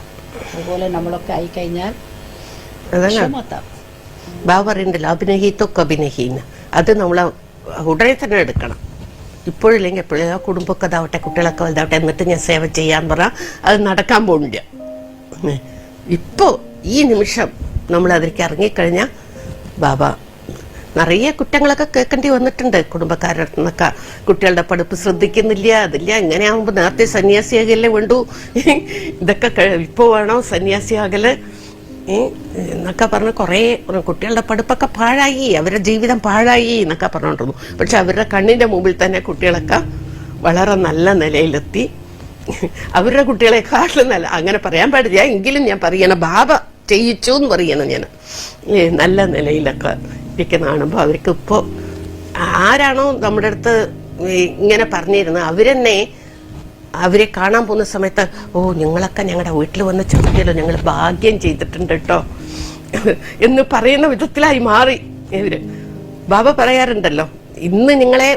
Speaker 1: അതുപോലെ നമ്മളൊക്കെ ആയിക്കഴിഞ്ഞാൽ
Speaker 2: ബാബ പറയുന്നുണ്ടല്ലോ, അഭിനഹിത്തൊക്കെ അഭിനഹീന, അത് നമ്മൾ ഉടനെ തന്നെ എടുക്കണം. ഇപ്പോഴില്ലെങ്കിൽ എപ്പോഴും ആ കുടുംബമൊക്കെ ഇതാവട്ടെ, കുട്ടികളൊക്കെ വലുതാവട്ടെ, എന്നിട്ട് ഞാൻ സേവ ചെയ്യാൻ പറഞ്ഞാൽ അത് നടക്കാൻ പോകുന്നില്ല. ഇപ്പോൾ ഈ നിമിഷം നമ്മൾ അതിലേക്ക് ഇറങ്ങിക്കഴിഞ്ഞാൽ ബാബ നിറയെ കുറ്റങ്ങളൊക്കെ കേൾക്കേണ്ടി വന്നിട്ടുണ്ട് കുടുംബക്കാരുടെ നിന്നൊക്കെ. കുട്ടികളുടെ പഠിപ്പ് ശ്രദ്ധിക്കുന്നില്ല, അതില്ല, ഇങ്ങനെ ആകുമ്പോൾ നേരത്തെ സന്യാസിയാകല്ലേ വേണ്ടു, ഇതൊക്കെ ഇപ്പോൾ വേണോ സന്യാസിയാകല് എന്നൊക്കെ പറഞ്ഞ് കുറേ കുട്ടികളുടെ പഠിപ്പൊക്കെ പാഴായി, അവരുടെ ജീവിതം പാഴായി എന്നൊക്കെ പറഞ്ഞുകൊണ്ടിരുന്നു. പക്ഷെ അവരുടെ കണ്ണിൻ്റെ മുമ്പിൽ തന്നെ കുട്ടികളൊക്കെ വളരെ നല്ല നിലയിലെത്തി. അവരുടെ കുട്ടികളെക്കാട്ടിലും നല്ല, അങ്ങനെ പറയാൻ പാടില്ല, എങ്കിലും ഞാൻ പറയണം ബാബ ചെയ്യിച്ചു എന്ന് പറയണം ഞാൻ. നല്ല നിലയിലൊക്കെ ഇരിക്കുന്ന കാണുമ്പോൾ അവർക്ക് ഇപ്പോൾ ആരാണോ നമ്മുടെ അടുത്ത് ഇങ്ങനെ പറഞ്ഞിരുന്നത് അവരെന്നെ അവരെ കാണാൻ പോകുന്ന സമയത്ത്, ഓ നിങ്ങളൊക്കെ ഞങ്ങളുടെ വീട്ടിൽ വന്ന് ചോദിക്കല്ലോ, ഞങ്ങൾ ഭാഗ്യം ചെയ്തിട്ടുണ്ട് കേട്ടോ എന്ന് പറയുന്ന വിധത്തിലായി മാറി ഇവര്. ബാബ പറയാറുണ്ടല്ലോ, ഇന്ന് നിങ്ങളെ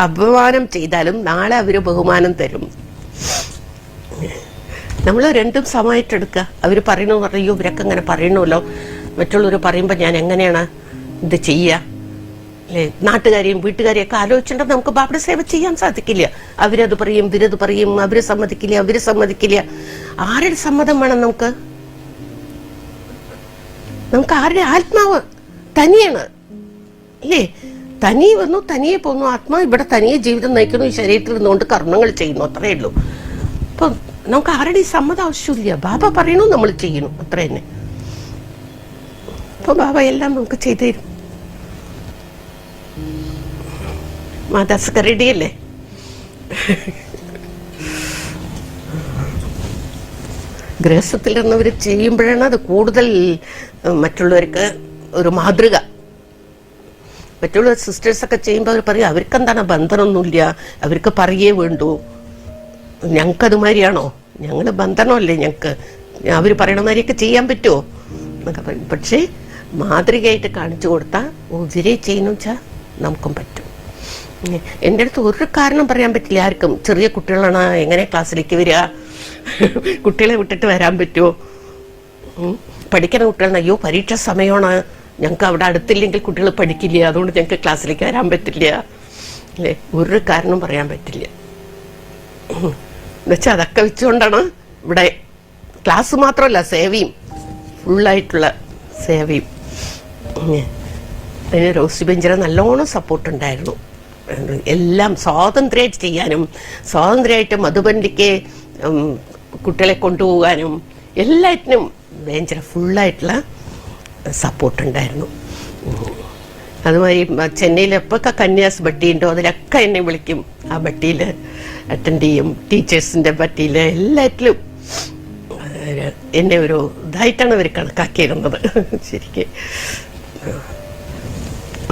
Speaker 2: അപമാനം ചെയ്താലും നാളെ അവര് ബഹുമാനം തരും. നമ്മൾ രണ്ടും സമമായിട്ടെടുക്കുക. അവർ പറയണു പറയോ, ഇവരൊക്കെ അങ്ങനെ പറയണമല്ലോ, മറ്റുള്ളവർ പറയുമ്പോൾ ഞാൻ എങ്ങനെയാണ് ഇത് ചെയ്യുക അല്ലേ? നാട്ടുകാരെയും വീട്ടുകാരെയും ഒക്കെ ആലോചിച്ചിട്ടുണ്ടെങ്കിൽ നമുക്ക് ബാബയുടെ സേവ ചെയ്യാൻ സാധിക്കില്ല. അവരത് പറയും, ഇവരത് പറയും, അവര് സമ്മതിക്കില്ല. ആരുടെ സമ്മതം വേണം നമുക്ക്? ആരുടെ ആത്മാവ് തനിയാണ് അല്ലേ? തനിയെ വന്നു, തനിയെ പോന്നു, ആത്മാവ് ഇവിടെ തനിയെ ജീവിതം നയിക്കുന്നു, ഈ ശരീരത്തിൽ നിന്നുകൊണ്ട് കർമ്മങ്ങൾ ചെയ്യുന്നു, അത്രയേ ഉള്ളൂ. അപ്പൊ നമുക്ക് ആരുടെ സമ്മതം ആവശ്യമില്ല. ബാബ പറയണു, നമ്മൾ ചെയ്യണു, അത്ര തന്നെ. അപ്പൊ ബാബ എല്ലാം നമുക്ക് ചെയ്തു തരും. മാതാസ്ക റെഡിയല്ലേ? ഗൃഹസ്ഥത്തിലിരുന്നവർ ചെയ്യുമ്പോഴാണ് അത് കൂടുതൽ മറ്റുള്ളവർക്ക് ഒരു മാതൃക. മറ്റുള്ള സിസ്റ്റേഴ്സൊക്കെ ചെയ്യുമ്പോൾ അവർ പറയും, അവർക്കെന്താണ് ബന്ധനമൊന്നുമില്ല, അവർക്ക് പറയേ വേണ്ടൂ. ഞങ്ങൾക്കതുമാതിരിയാണോ? ഞങ്ങൾ ബന്ധനമല്ലേ ഞങ്ങൾക്ക്, അവർ പറയണ മാതിരിയൊക്കെ ചെയ്യാൻ പറ്റുമോ എന്നൊക്കെ പറയും. പക്ഷേ മാതൃകയായിട്ട് കാണിച്ചു കൊടുത്താൽ ഇവരെ ചെയ്യുന്നു വെച്ചാൽ നമുക്കും പറ്റും. എൻ്റെ അടുത്ത് ഒരു കാരണം പറയാൻ പറ്റില്ല ആർക്കും. ചെറിയ കുട്ടികളാണ്, എങ്ങനെ ക്ലാസ്സിലേക്ക് വരിക, കുട്ടികളെ വിട്ടിട്ട് വരാൻ പറ്റുമോ? പഠിക്കുന്ന കുട്ടികളാണ്, അയ്യോ പരീക്ഷ സമയമാണ്, ഞങ്ങൾക്ക് അവിടെ അടുത്തില്ലെങ്കിൽ കുട്ടികൾ പഠിക്കില്ല, അതുകൊണ്ട് ഞങ്ങൾക്ക് ക്ലാസ്സിലേക്ക് വരാൻ പറ്റില്ല അല്ലേ? ഒരു കാരണം പറയാൻ പറ്റില്ല. എന്നുവെച്ചാൽ അതൊക്കെ വെച്ചുകൊണ്ടാണ് ഇവിടെ ക്ലാസ് മാത്രമല്ല, സേവയും ഫുള്ളായിട്ടുള്ള സേവയും. അതിന് റോസി ബെഞ്ചിന് നല്ലോണം സപ്പോർട്ടുണ്ടായിരുന്നു. എല്ലാം സ്വാതന്ത്ര്യമായിട്ട് ചെയ്യാനും സ്വാതന്ത്ര്യമായിട്ട് മധുബണ്ടിക്ക് കുട്ടികളെ കൊണ്ടുപോകാനും എല്ലാറ്റിനും ഭയങ്കര ഫുള്ളായിട്ടുള്ള സപ്പോർട്ടുണ്ടായിരുന്നു. അതുമാതിരി ചെന്നൈയിൽ എപ്പോഴൊക്കെ കന്യാസ് ബട്ടി ഉണ്ടോ അതിലൊക്കെ എന്നെ വിളിക്കും. ആ ബട്ടിയിൽ അറ്റൻഡ് ചെയ്യും. ടീച്ചേഴ്സിൻ്റെ ബട്ടിയിൽ എല്ലാറ്റിലും എന്നെ ഒരു ഇതായിട്ടാണ് അവർ കണക്കാക്കിയിരുന്നത്. ശരിക്കും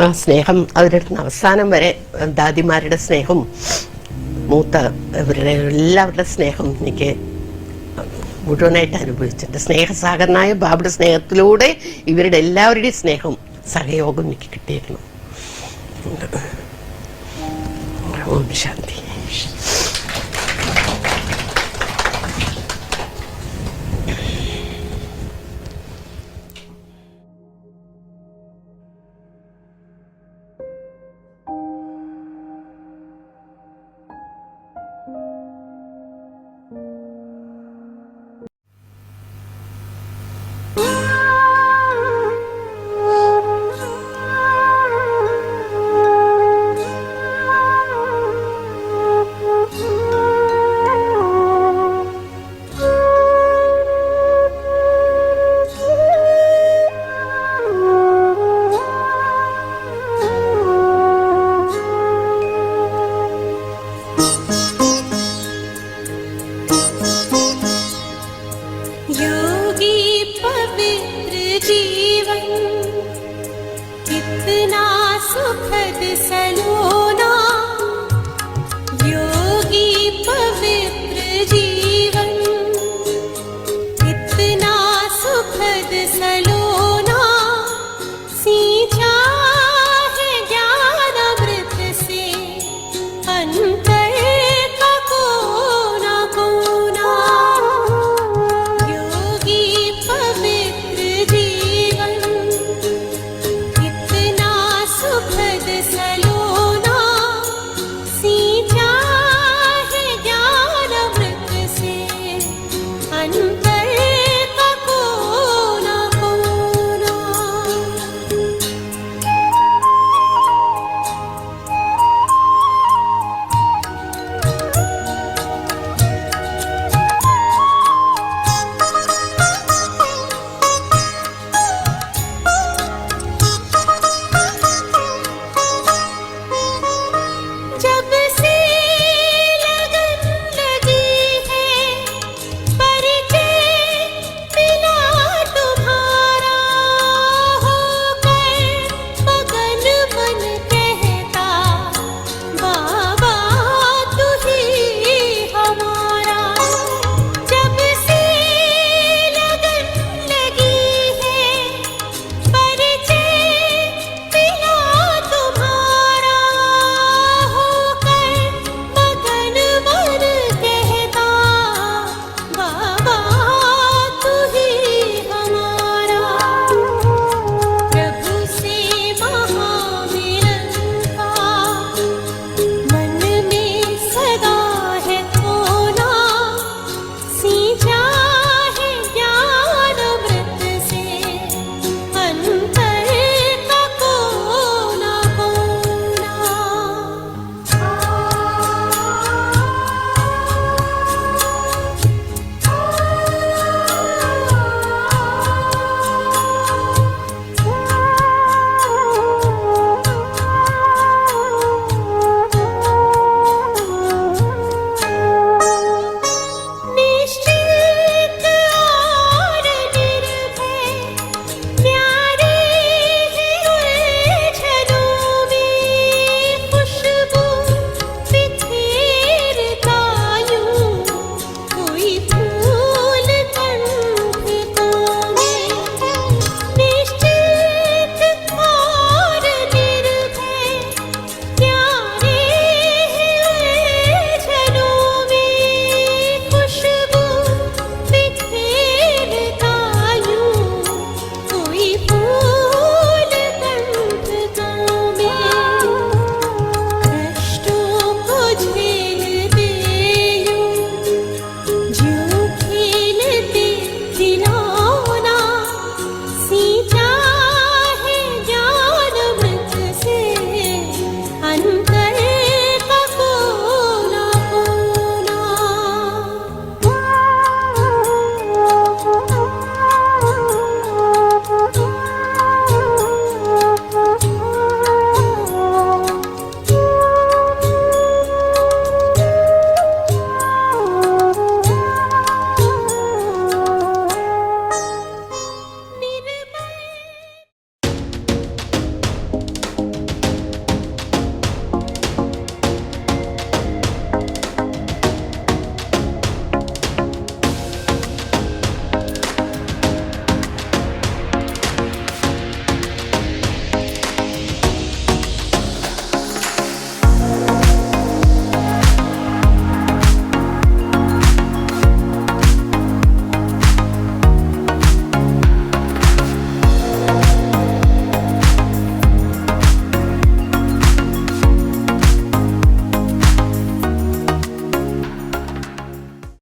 Speaker 2: ആ സ്നേഹം അവരുടെ അടുത്ത് അവസാനം വരെ, ദാദിമാരുടെ സ്നേഹം, മൂത്ത അവരുടെ എല്ലാവരുടെ സ്നേഹം എനിക്ക് മുഴുവനായിട്ട് അനുഭവിച്ചിട്ടുണ്ട്. സ്നേഹസാഗരനായ ബാബയുടെ സ്നേഹത്തിലൂടെ ഇവരുടെ എല്ലാവരുടെയും സ്നേഹം, സഹയോഗം എനിക്ക് കിട്ടിയിരുന്നു. ഓം ശാന്തി.
Speaker 3: കണ്ട